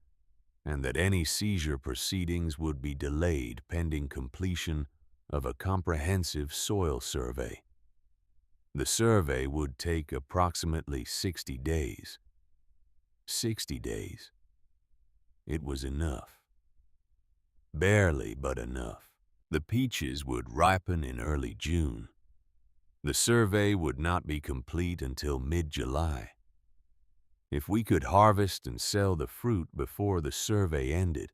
and that any seizure proceedings would be delayed pending completion of a comprehensive soil survey. The survey would take approximately 60 days. 60 days. It was enough. Barely, but enough. The peaches would ripen in early June. The survey would not be complete until mid-July. If we could harvest and sell the fruit before the survey ended,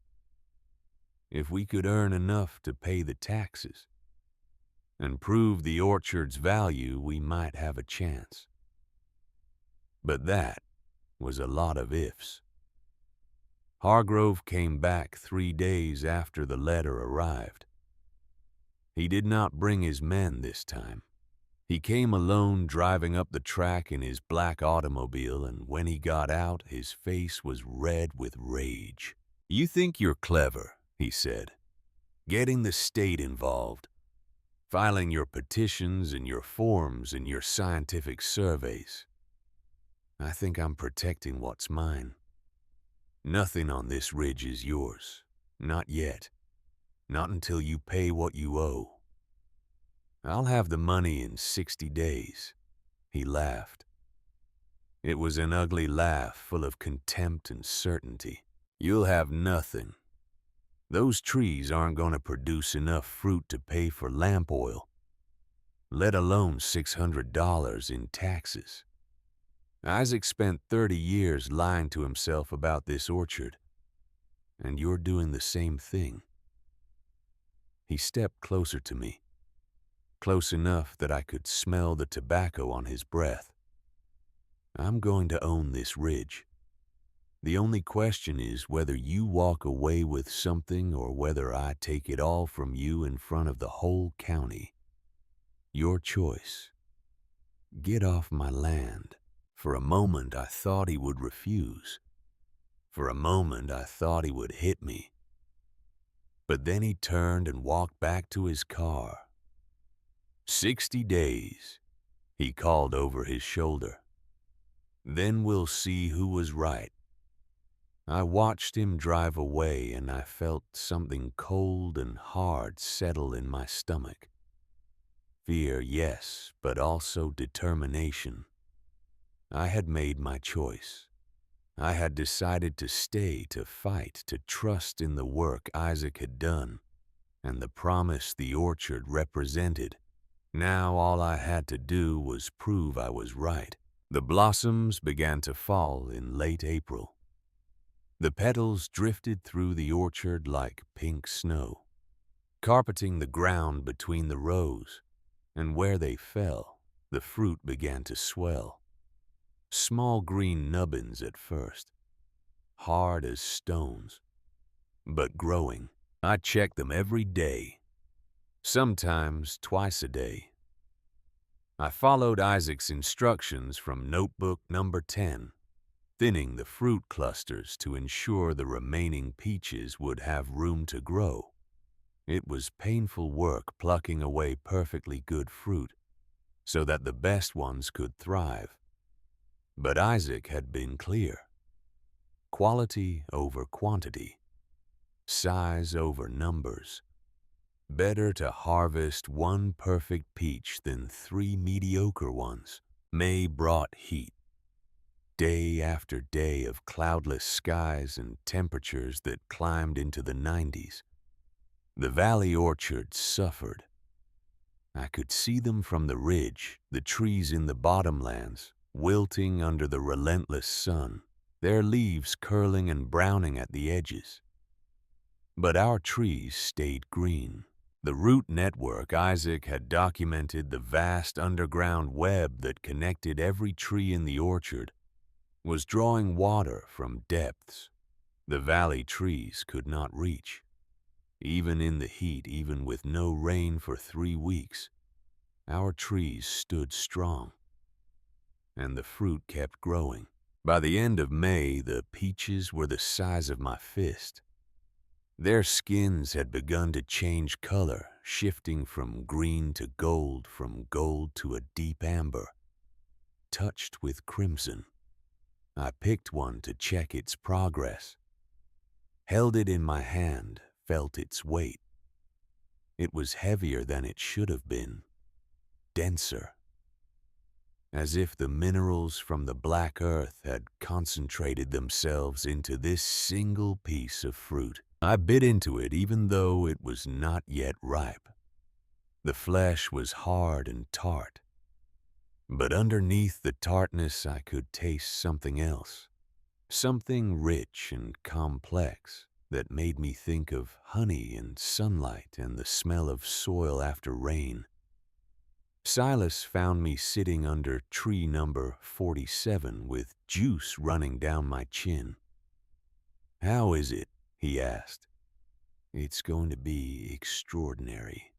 if we could earn enough to pay the taxes and prove the orchard's value, we might have a chance. But that was a lot of ifs. Hargrove came back 3 days after the letter arrived. He did not bring his men this time. He came alone, driving up the track in his black automobile, and when he got out, his face was red with rage. "You think you're clever," he said, "getting the state involved, filing your petitions and your forms and your scientific surveys. I think I'm protecting what's mine. Nothing on this ridge is yours. Not yet. Not until you pay what you owe. I'll have the money in 60 days. He laughed. It was an ugly laugh full of contempt and certainty. You'll have nothing. Those trees aren't going to produce enough fruit to pay for lamp oil, let alone $600 in taxes. Isaac spent 30 years lying to himself about this orchard, and you're doing the same thing." He stepped closer to me, close enough that I could smell the tobacco on his breath. "I'm going to own this ridge. The only question is whether you walk away with something or whether I take it all from you in front of the whole county. Your choice. Get off my land. For a moment, I thought he would refuse. For a moment, I thought he would hit me. But then he turned and walked back to his car. 60 days, he called over his shoulder. Then we'll see who was right. I watched him drive away and I felt something cold and hard settle in my stomach. Fear, yes, but also determination. I had made my choice. I had decided to stay, to fight, to trust in the work Isaac had done and the promise the orchard represented. Now all I had to do was prove I was right. The blossoms began to fall in late April. The petals drifted through the orchard like pink snow, carpeting the ground between the rows, and where they fell, the fruit began to swell. Small green nubbins at first, hard as stones, but growing. I checked them every day, sometimes twice a day. I followed Isaac's instructions from notebook number 10, thinning the fruit clusters to ensure the remaining peaches would have room to grow. It was painful work plucking away perfectly good fruit so that the best ones could thrive. But Isaac had been clear. Quality over quantity, size over numbers. Better to harvest one perfect peach than 3 mediocre ones. May brought heat. Day after day of cloudless skies and temperatures that climbed into the 90s. The valley orchards suffered. I could see them from the ridge, the trees in the bottomlands, wilting under the relentless sun, their leaves curling and browning at the edges. But our trees stayed green. The root network Isaac had documented, the vast underground web that connected every tree in the orchard, was drawing water from depths the valley trees could not reach. Even in the heat, even with no rain for 3 weeks, our trees stood strong, and the fruit kept growing. By the end of May, the peaches were the size of my fist. Their skins had begun to change color, shifting from green to gold, from gold to a deep amber, touched with crimson. I picked one to check its progress, held it in my hand, felt its weight. It was heavier than it should have been, denser, as if the minerals from the black earth had concentrated themselves into this single piece of fruit. I bit into it even though it was not yet ripe. The flesh was hard and tart, but underneath the tartness I could taste something else, something rich and complex that made me think of honey and sunlight and the smell of soil after rain. Silas found me sitting under tree number 47 with juice running down my chin. "How is it?" he asked. "It's going to be extraordinary."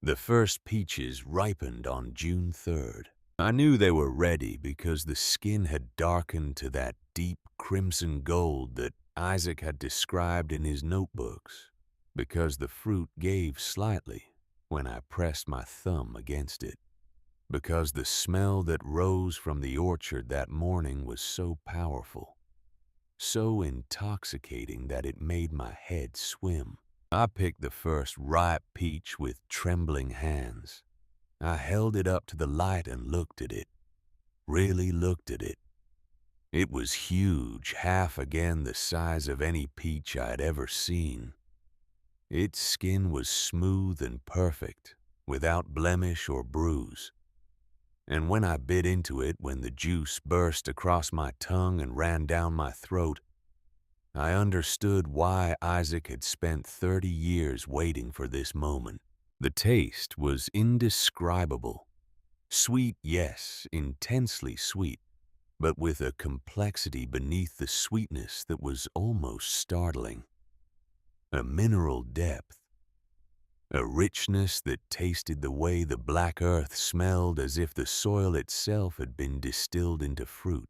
The first peaches ripened on June 3rd. I knew they were ready because the skin had darkened to that deep crimson gold that Isaac had described in his notebooks, because the fruit gave slightly when I pressed my thumb against it, because the smell that rose from the orchard that morning was so powerful, so intoxicating that it made my head swim. I picked the first ripe peach with trembling hands. I held it up to the light and looked at it, really looked at it. It was huge, half again the size of any peach I had ever seen. Its skin was smooth and perfect, without blemish or bruise. And when I bit into it, when the juice burst across my tongue and ran down my throat, I understood why Isaac had spent 30 years waiting for this moment. The taste was indescribable. Sweet, yes, intensely sweet. but with a complexity beneath the sweetness that was almost startling. A mineral depth, a richness that tasted the way the black earth smelled, as if the soil itself had been distilled into fruit,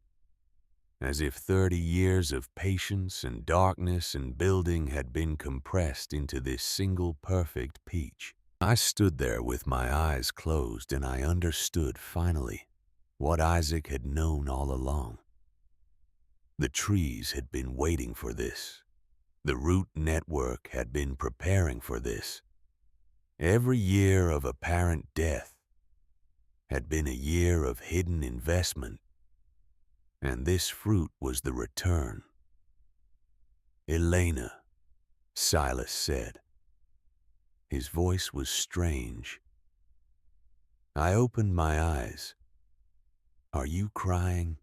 as if 30 years of patience and darkness and building had been compressed into this single perfect peach. I stood there with my eyes closed, and I understood finally what Isaac had known all along. The trees had been waiting for this. The root network had been preparing for this. Every year of apparent death had been a year of hidden investment, and this fruit was the return. "Elena," Silas said. His voice was strange. I opened my eyes. "Are you crying?"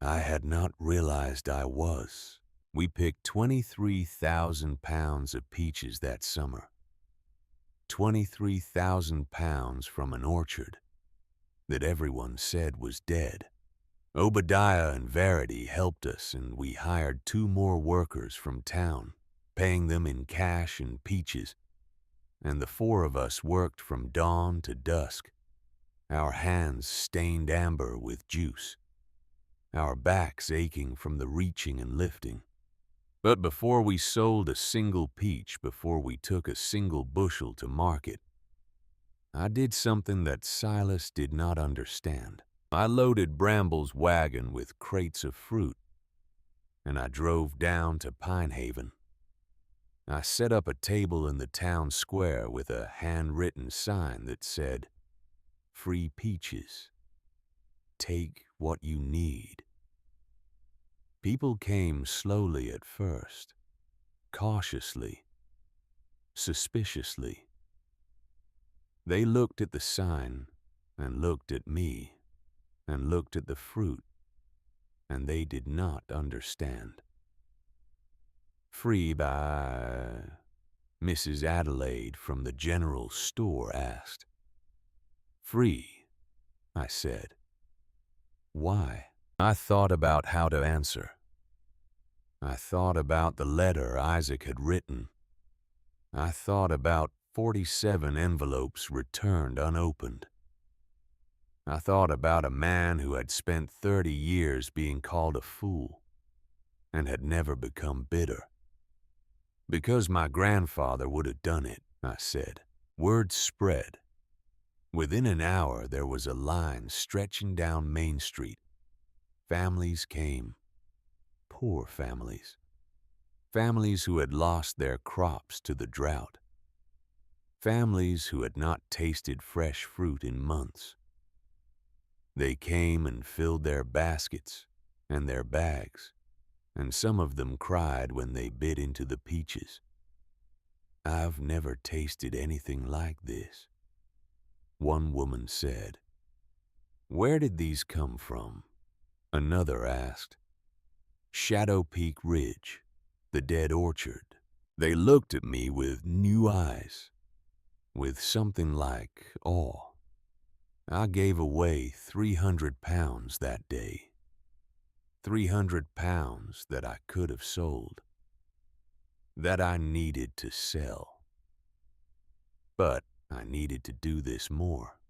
I had not realized I was. We picked 23,000 pounds of peaches that summer. 23,000 pounds from an orchard that everyone said was dead. Obadiah and Verity helped us, and we hired 2 more workers from town, paying them in cash and peaches, and the 4 of us worked from dawn to dusk, our hands stained amber with juice, our backs aching from the reaching and lifting. But before we sold a single peach, before we took a single bushel to market, I did something that Silas did not understand. I loaded Bramble's wagon with crates of fruit, and I drove down to Pine Haven. I set up a table in the town square with a handwritten sign that said, "Free peaches. Take what you need." People came slowly at first, cautiously, suspiciously. They looked at the sign, and looked at me, and looked at the fruit, and they did not understand. "Free by..." Mrs. Adelaide from the general store asked. "Free," I said. "Why?" I thought about how to answer. I thought about the letter Isaac had written. I thought about 47 envelopes returned unopened. I thought about a man who had spent 30 years being called a fool and had never become bitter. "Because my grandfather would have done it," I said. Word spread. Within an hour, there was a line stretching down Main Street. Families came. Poor families. Families who had lost their crops to the drought. Families who had not tasted fresh fruit in months. They came and filled their baskets and their bags, and some of them cried when they bit into the peaches. "I've never tasted anything like this," one woman said. "Where did these come from?" Another asked. "Shadow Peak Ridge, the dead orchard." They looked at me with new eyes, with something like awe. I gave away 300 pounds that day. 300 pounds that I could have sold, that I needed to sell. But I needed to do this more.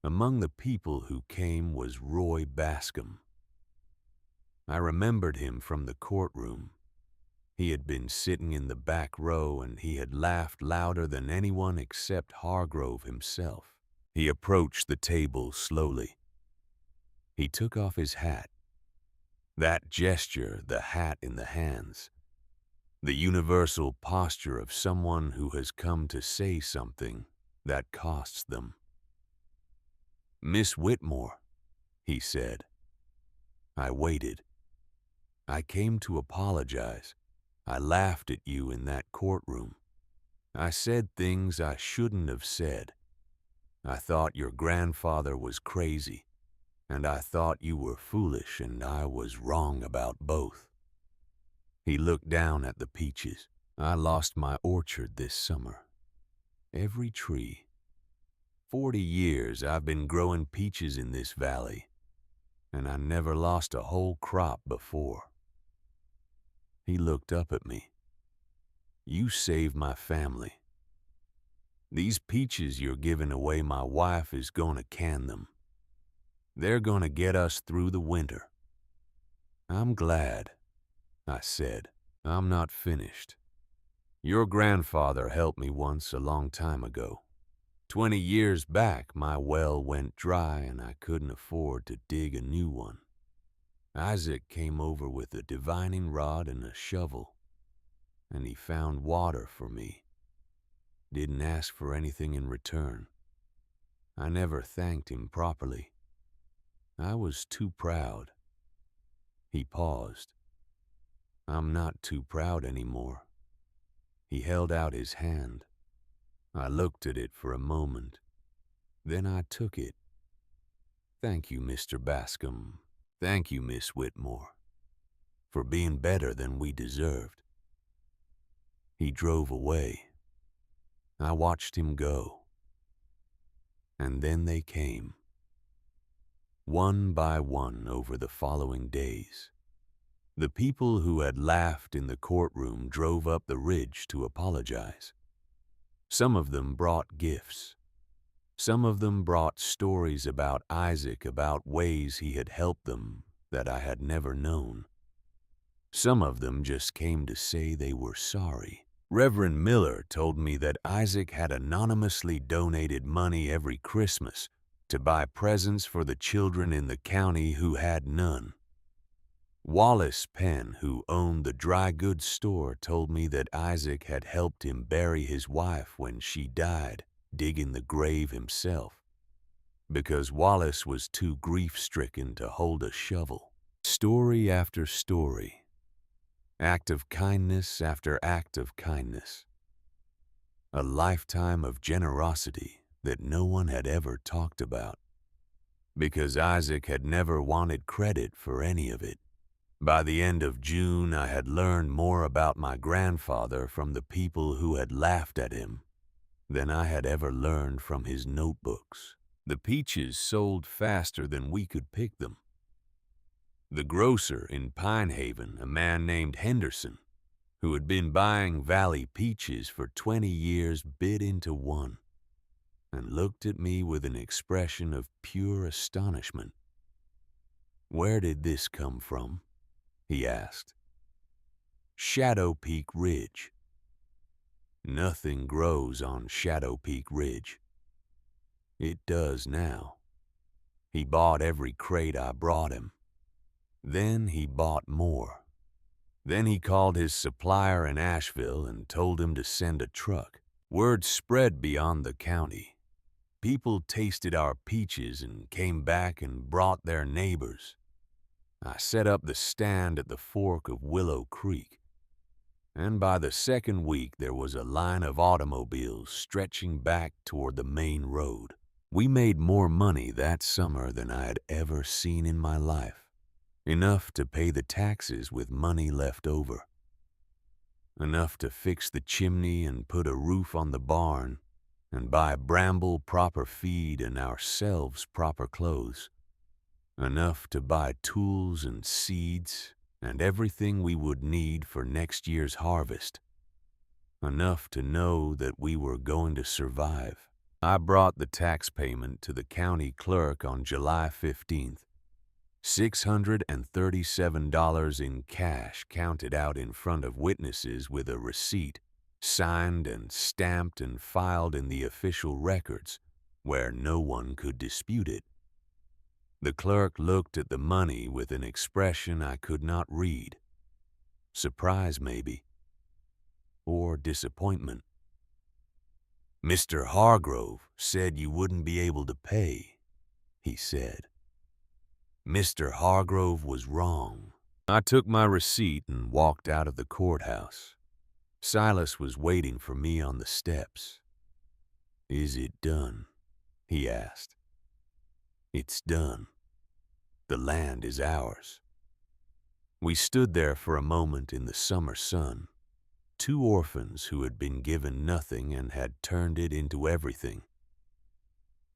Among the people who came was Roy Bascom. I remembered him from the courtroom. He had been sitting in the back row, and he had laughed louder than anyone except Hargrove himself. He approached the table slowly. He took off his hat. That gesture, the hat in the hands, the universal posture of someone who has come to say something that costs them. "Miss Whitmore," he said. I waited. "I came to apologize. I laughed at you in that courtroom. I said things I shouldn't have said. I thought your grandfather was crazy, and I thought you were foolish, and I was wrong about both." He looked down at the peaches. "I lost my orchard this summer. Every tree. 40 years I've been growing peaches in this valley, and I never lost a whole crop before. He looked up at me. You saved my family. These peaches you're giving away, my wife is gonna can them. They're gonna get us through the winter. I'm glad, I said. I'm not finished. Your grandfather helped me once a long time ago. 20 years back, my well went dry and I couldn't afford to dig a new one. Isaac came over with a divining rod and a shovel, and he found water for me. Didn't ask for anything in return. I never thanked him properly. I was too proud. He paused. I'm not too proud anymore. He held out his hand. I looked at it for a moment. Then I took it. Thank you, Mr. Bascom. Thank you, Miss Whitmore, for being better than we deserved. He drove away. I watched him go. And then they came. One by one over the following days. The people who had laughed in the courtroom drove up the ridge to apologize. Some of them brought gifts. Some of them brought stories about Isaac, about ways he had helped them that I had never known. Some of them just came to say they were sorry. Reverend Miller told me that Isaac had anonymously donated money every Christmas to buy presents for the children in the county who had none. Wallace Penn, who owned the dry goods store, told me that Isaac had helped him bury his wife when she died, digging the grave himself, because Wallace was too grief-stricken to hold a shovel. Story after story. Act of kindness after act of kindness. A lifetime of generosity that no one had ever talked about, because Isaac had never wanted credit for any of it. By the end of June, I had learned more about my grandfather from the people who had laughed at him than I had ever learned from his notebooks. The peaches sold faster than we could pick them. The grocer in Pine Haven, a man named Henderson, who had been buying Valley peaches for 20 years, bit into one and looked at me with an expression of pure astonishment. Where did this come from? He asked. Shadow Peak Ridge. Nothing grows on Shadow Peak Ridge. It does now. He bought every crate I brought him. Then he bought more. Then he called his supplier in Asheville and told him to send a truck. Word spread beyond the county. People tasted our peaches and came back and brought their neighbors. I set up the stand at the fork of Willow Creek, and by the second week there was a line of automobiles stretching back toward the main road. We made more money that summer than I had ever seen in my life, enough to pay the taxes with money left over, enough to fix the chimney and put a roof on the barn and buy Bramble proper feed and ourselves proper clothes, enough to buy tools and seeds and everything we would need for next year's harvest, enough to know that we were going to survive. I brought the tax payment to the county clerk on July 15th, $637 in cash counted out in front of witnesses with a receipt, signed and stamped and filed in the official records where no one could dispute it. The clerk looked at the money with an expression I could not read. Surprise, maybe, or disappointment. Mr. Hargrove said you wouldn't be able to pay, he said. Mr. Hargrove was wrong. I took my receipt and walked out of the courthouse. Silas was waiting for me on the steps. Is it done? He asked. It's done. The land is ours. We stood there for a moment in the summer sun, two orphans who had been given nothing and had turned it into everything.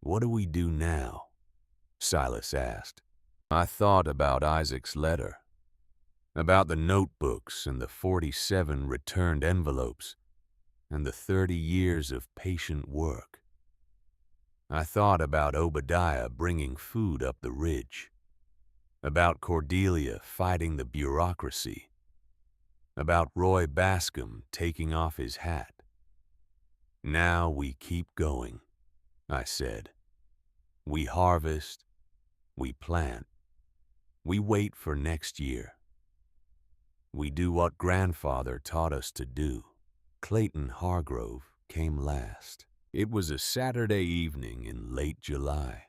What do we do now? Silas asked. I thought about Isaac's letter, about the notebooks and the 47 returned envelopes, and the 30 years of patient work. I thought about Obadiah bringing food up the ridge, about Cordelia fighting the bureaucracy, about Roy Bascom taking off his hat. Now we keep going, I said. We harvest, we plant, we wait for next year. We do what grandfather taught us to do. Clayton Hargrove came last. It was a Saturday evening in late July.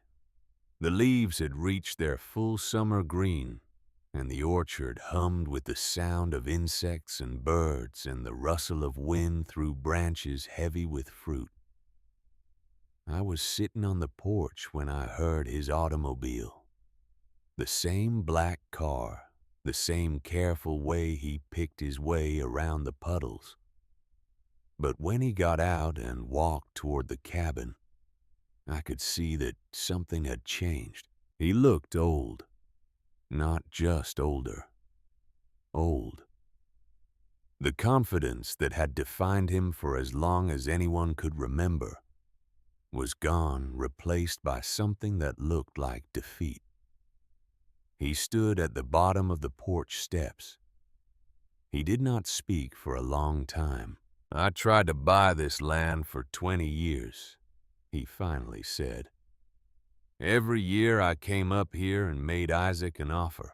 The leaves had reached their full summer green, and the orchard hummed with the sound of insects and birds and the rustle of wind through branches heavy with fruit. I was sitting on the porch when I heard his automobile. The same black car, the same careful way he picked his way around the puddles. But when he got out and walked toward the cabin, I could see that something had changed. He looked old. Not just older. Old. The confidence that had defined him for as long as anyone could remember was gone, replaced by something that looked like defeat. He stood at the bottom of the porch steps. He did not speak for a long time. I tried to buy this land for 20 years, he finally said. Every year I came up here and made Isaac an offer.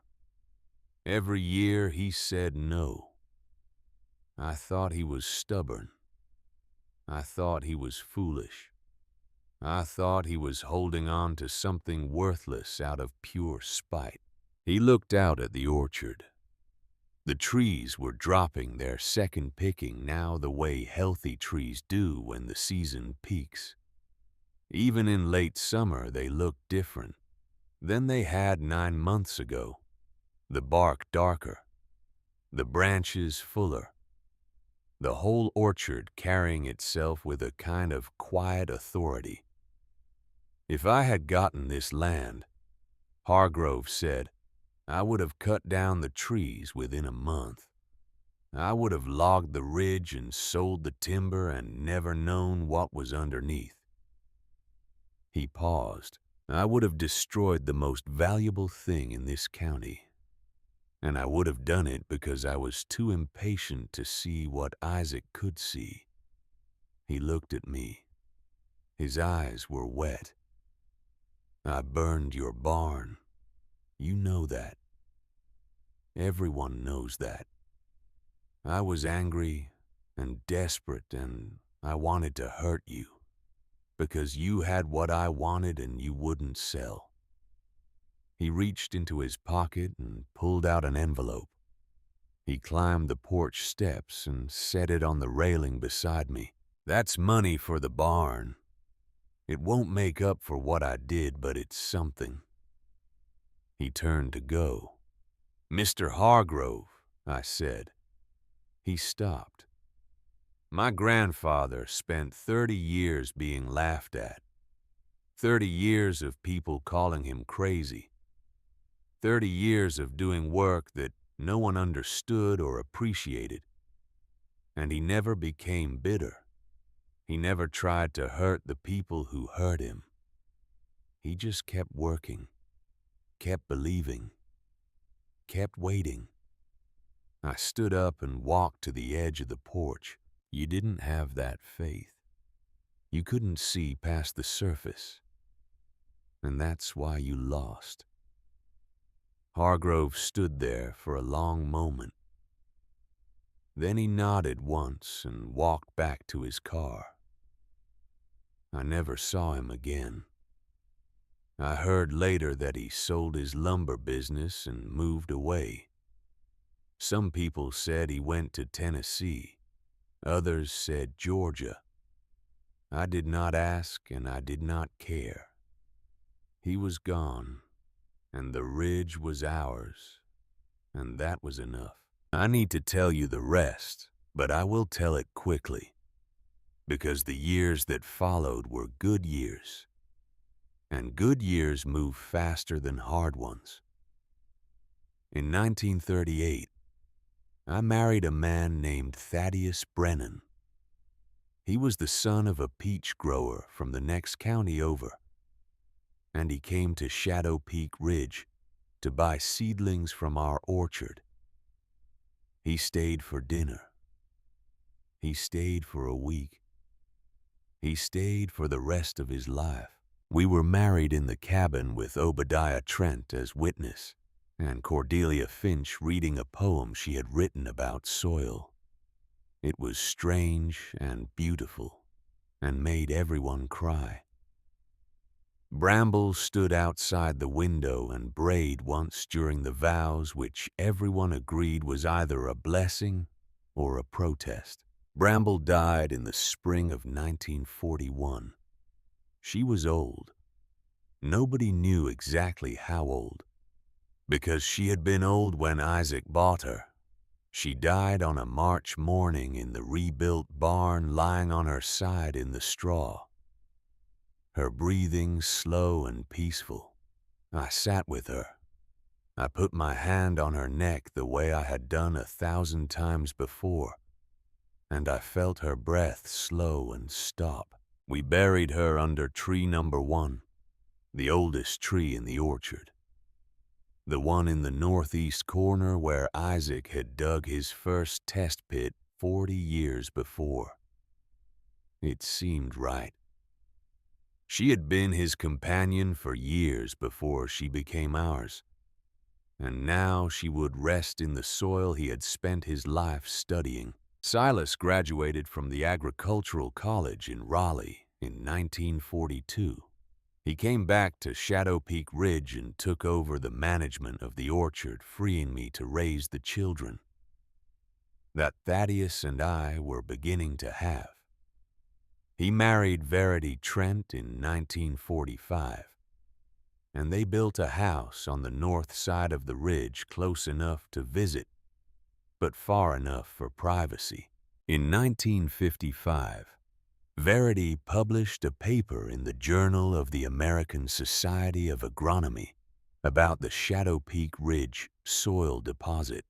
Every year he said no. I thought he was stubborn. I thought he was foolish. I thought he was holding on to something worthless out of pure spite. He looked out at the orchard. The trees were dropping their second picking now the way healthy trees do when the season peaks. Even in late summer they looked different than they had 9 months ago. The bark darker, the branches fuller, the whole orchard carrying itself with a kind of quiet authority. If I had gotten this land, Hargrove said, I would have cut down the trees within a month. I would have logged the ridge and sold the timber and never known what was underneath. He paused. I would have destroyed the most valuable thing in this county. And I would have done it because I was too impatient to see what Isaac could see. He looked at me. His eyes were wet. I burned your barn. You know that. Everyone knows that. I was angry and desperate, and I wanted to hurt you, because you had what I wanted and you wouldn't sell. He reached into his pocket and pulled out an envelope. He climbed the porch steps and set it on the railing beside me. That's money for the barn. It won't make up for what I did, but it's something. He turned to go. Mr. Hargrove, I said. He stopped. My grandfather spent 30 years being laughed at. 30 years of people calling him crazy. 30 years of doing work that no one understood or appreciated. And he never became bitter. He never tried to hurt the people who hurt him. He just kept working, kept believing, kept waiting. I stood up and walked to the edge of the porch. You didn't have that faith. You couldn't see past the surface. And that's why you lost. Hargrove stood there for a long moment. Then he nodded once and walked back to his car. I never saw him again. I heard later that he sold his lumber business and moved away. Some people said he went to Tennessee. Others said Georgia. I did not ask and I did not care. He was gone, and the ridge was ours, and that was enough. I need to tell you the rest, but I will tell it quickly, because the years that followed were good years, and good years move faster than hard ones. In 1938, I married a man named Thaddeus Brennan. He was the son of a peach grower from the next county over, and he came to Shadow Peak Ridge to buy seedlings from our orchard. He stayed for dinner. He stayed for a week. He stayed for the rest of his life. We were married in the cabin with Obadiah Trent as witness, and Cordelia Finch reading a poem she had written about soil. It was strange and beautiful, and made everyone cry. Brambles stood outside the window and brayed once during the vows, which everyone agreed was either a blessing or a protest. Bramble died in the spring of 1941. She was old. Nobody knew exactly how old, because she had been old when Isaac bought her. She died on a March morning in the rebuilt barn, lying on her side in the straw. Her breathing slow and peaceful. I sat with her. I put my hand on her neck the way I had done 1,000 times before, and I felt her breath slow and stop. We buried her under tree number 1, the oldest tree in the orchard. The one in the northeast corner where Isaac had dug his first test pit 40 years before. It seemed right. She had been his companion for years before she became ours, and now she would rest in the soil he had spent his life studying. Silas graduated from the Agricultural College in Raleigh in 1942. He came back to Shadow Peak Ridge and took over the management of the orchard, freeing me to raise the children that Thaddeus and I were beginning to have. He married Verity Trent in 1945, and they built a house on the north side of the ridge close enough to visit, but far enough for privacy. In 1955, Verity published a paper in the Journal of the American Society of Agronomy about the Shadow Peak Ridge soil deposit.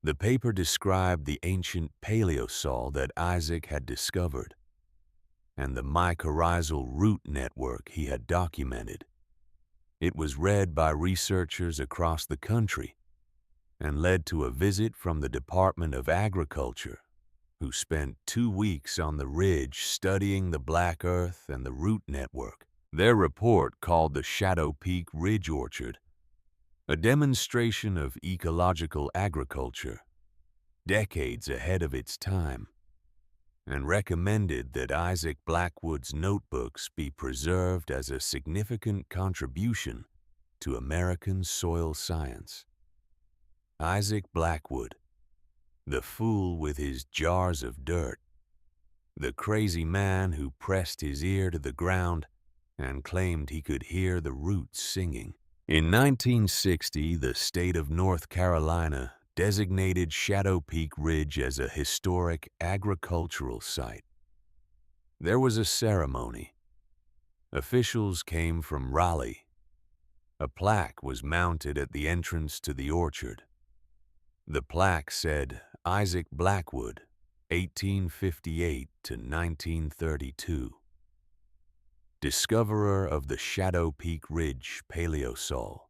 The paper described the ancient paleosol that Isaac had discovered and the mycorrhizal root network he had documented. It was read by researchers across the country and led to a visit from the Department of Agriculture, who spent 2 weeks on the ridge studying the black earth and the root network. Their report, called the Shadow Peak Ridge Orchard, a demonstration of ecological agriculture, decades ahead of its time, and recommended that Isaac Blackwood's notebooks be preserved as a significant contribution to American soil science. Isaac Blackwood, the fool with his jars of dirt, the crazy man who pressed his ear to the ground and claimed he could hear the roots singing. In 1960, the state of North Carolina designated Shadow Peak Ridge as a historic agricultural site. There was a ceremony. Officials came from Raleigh. A plaque was mounted at the entrance to the orchard. The plaque said, Isaac Blackwood, 1858 to 1932. Discoverer of the Shadow Peak Ridge paleosol.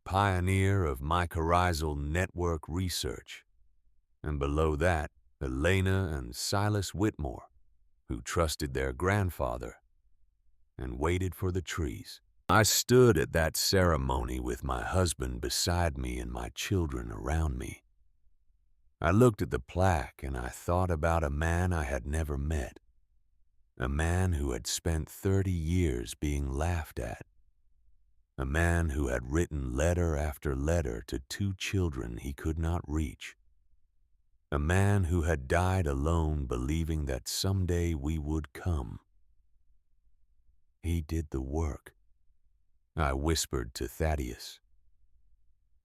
Pioneer of mycorrhizal network research. And below that, Elena and Silas Whitmore, who trusted their grandfather and waited for the trees. I stood at that ceremony with my husband beside me and my children around me. I looked at the plaque and I thought about a man I had never met, a man who had spent 30 years being laughed at, a man who had written letter after letter to 2 children he could not reach, a man who had died alone believing that someday we would come. He did the work. I whispered to Thaddeus.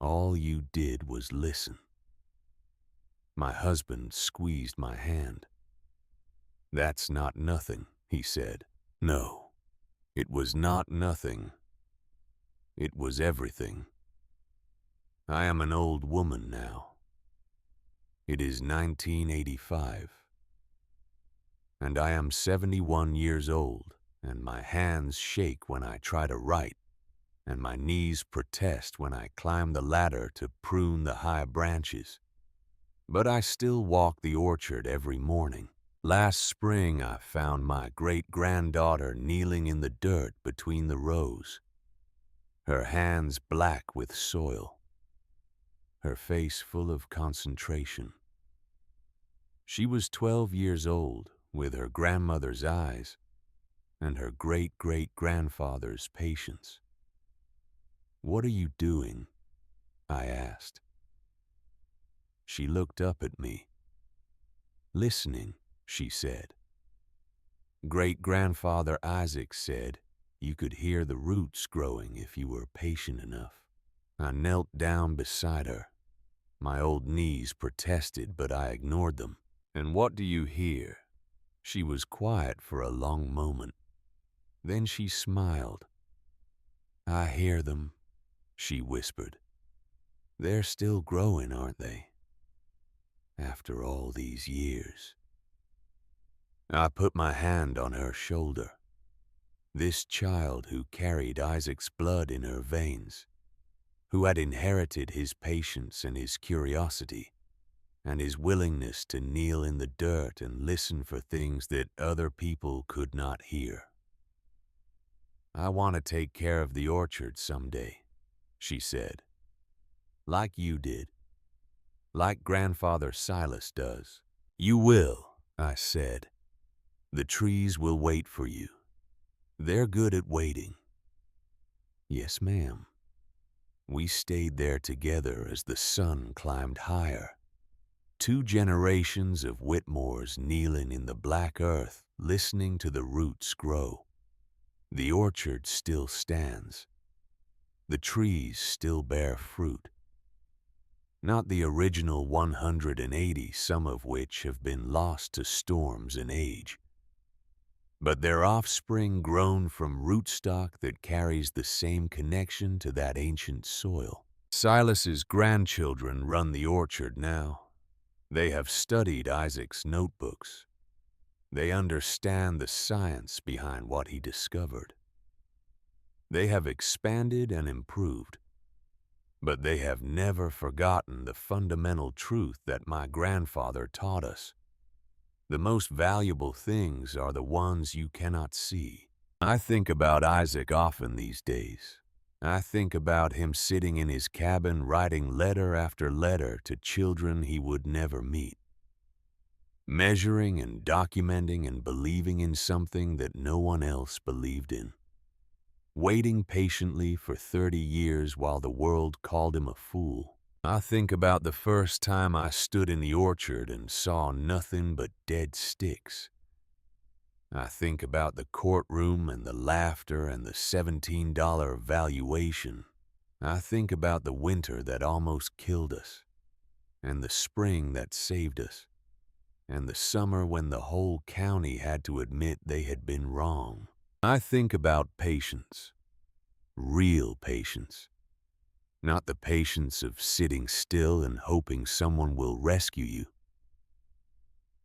All you did was listen. My husband squeezed my hand. That's not nothing, he said. No, it was not nothing. It was everything. I am an old woman now. It is 1985, and I am 71 years old, and my hands shake when I try to write, and my knees protest when I climb the ladder to prune the high branches. But I still walk the orchard every morning. Last spring, I found my great-granddaughter kneeling in the dirt between the rows, her hands black with soil, her face full of concentration. She was 12 years old, with her grandmother's eyes and her great-great-grandfather's patience. "What are you doing?" I asked. She looked up at me. "Listening," she said. Great-grandfather Isaac said you could hear the roots growing if you were patient enough. I knelt down beside her. My old knees protested, but I ignored them. "And what do you hear?" She was quiet for a long moment. Then she smiled. "I hear them," she whispered. "They're still growing, aren't they? After all these years." I put my hand on her shoulder. This child who carried Isaac's blood in her veins, who had inherited his patience and his curiosity, and his willingness to kneel in the dirt and listen for things that other people could not hear. "I want to take care of the orchard someday," she said. "Like you did. Like Grandfather Silas does." "You will," I said. "The trees will wait for you. They're good at waiting." "Yes, ma'am." We stayed there together as the sun climbed higher. 2 generations of Whitmores kneeling in the black earth, listening to the roots grow. The orchard still stands. The trees still bear fruit. Not the original 180, some of which have been lost to storms and age, but their offspring grown from rootstock that carries the same connection to that ancient soil. Silas's grandchildren run the orchard now. They have studied Isaac's notebooks. They understand the science behind what he discovered. They have expanded and improved, but they have never forgotten the fundamental truth that my grandfather taught us. The most valuable things are the ones you cannot see. I think about Isaac often these days. I think about him sitting in his cabin writing letter after letter to children he would never meet. Measuring and documenting and believing in something that no one else believed in. Waiting patiently for 30 years while the world called him a fool. I think about the first time I stood in the orchard and saw nothing but dead sticks. I think about the courtroom and the laughter and the $17 valuation. I think about the winter that almost killed us, and the spring that saved us, and the summer when the whole county had to admit they had been wrong. I think about patience, real patience, not the patience of sitting still and hoping someone will rescue you,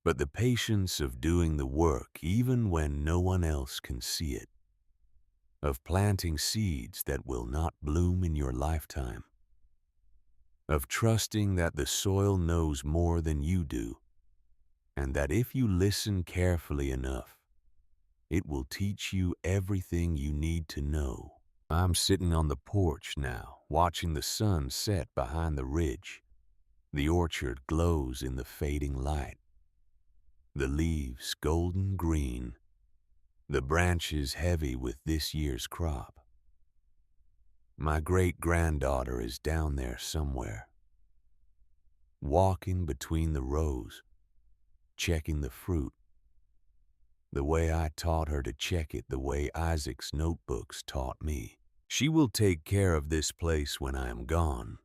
but the patience of doing the work even when no one else can see it, of planting seeds that will not bloom in your lifetime, of trusting that the soil knows more than you do, and that if you listen carefully enough, it will teach you everything you need to know. I'm sitting on the porch now, watching the sun set behind the ridge. The orchard glows in the fading light. The leaves golden green, the branches heavy with this year's crop. My great-granddaughter is down there somewhere, walking between the rows, checking the fruit, the way I taught her to check it, the way Isaac's notebooks taught me. She will take care of this place when I am gone.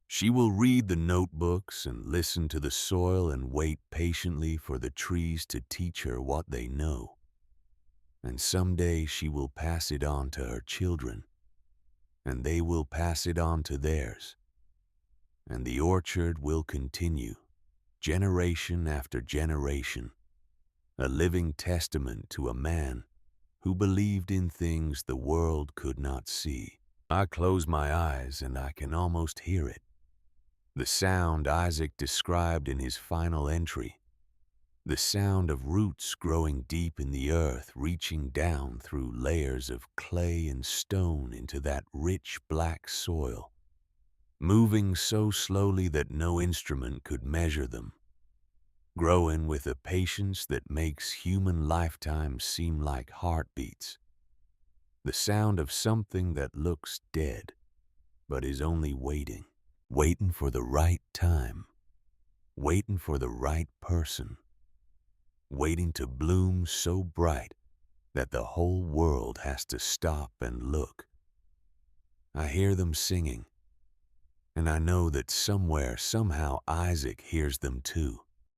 She will read the notebooks and listen to the soil and wait patiently for the trees to teach her what they know. And someday she will pass it on to her children, and they will pass it on to theirs. and the orchard will continue, generation after generation, a living testament to a man who believed in things the world could not see. I close my eyes and I can almost hear it. The sound Isaac described in his final entry. The sound of roots growing deep in the earth, reaching down through layers of clay and stone into that rich black soil, moving so slowly that no instrument could measure them, growing with a patience that makes human lifetimes seem like heartbeats. The sound of something that looks dead, but is only waiting, waiting for the right time, waiting for the right person, waiting to bloom so bright that the whole world has to stop and look. I hear them singing, and I know that somewhere, somehow, Isaac hears them too.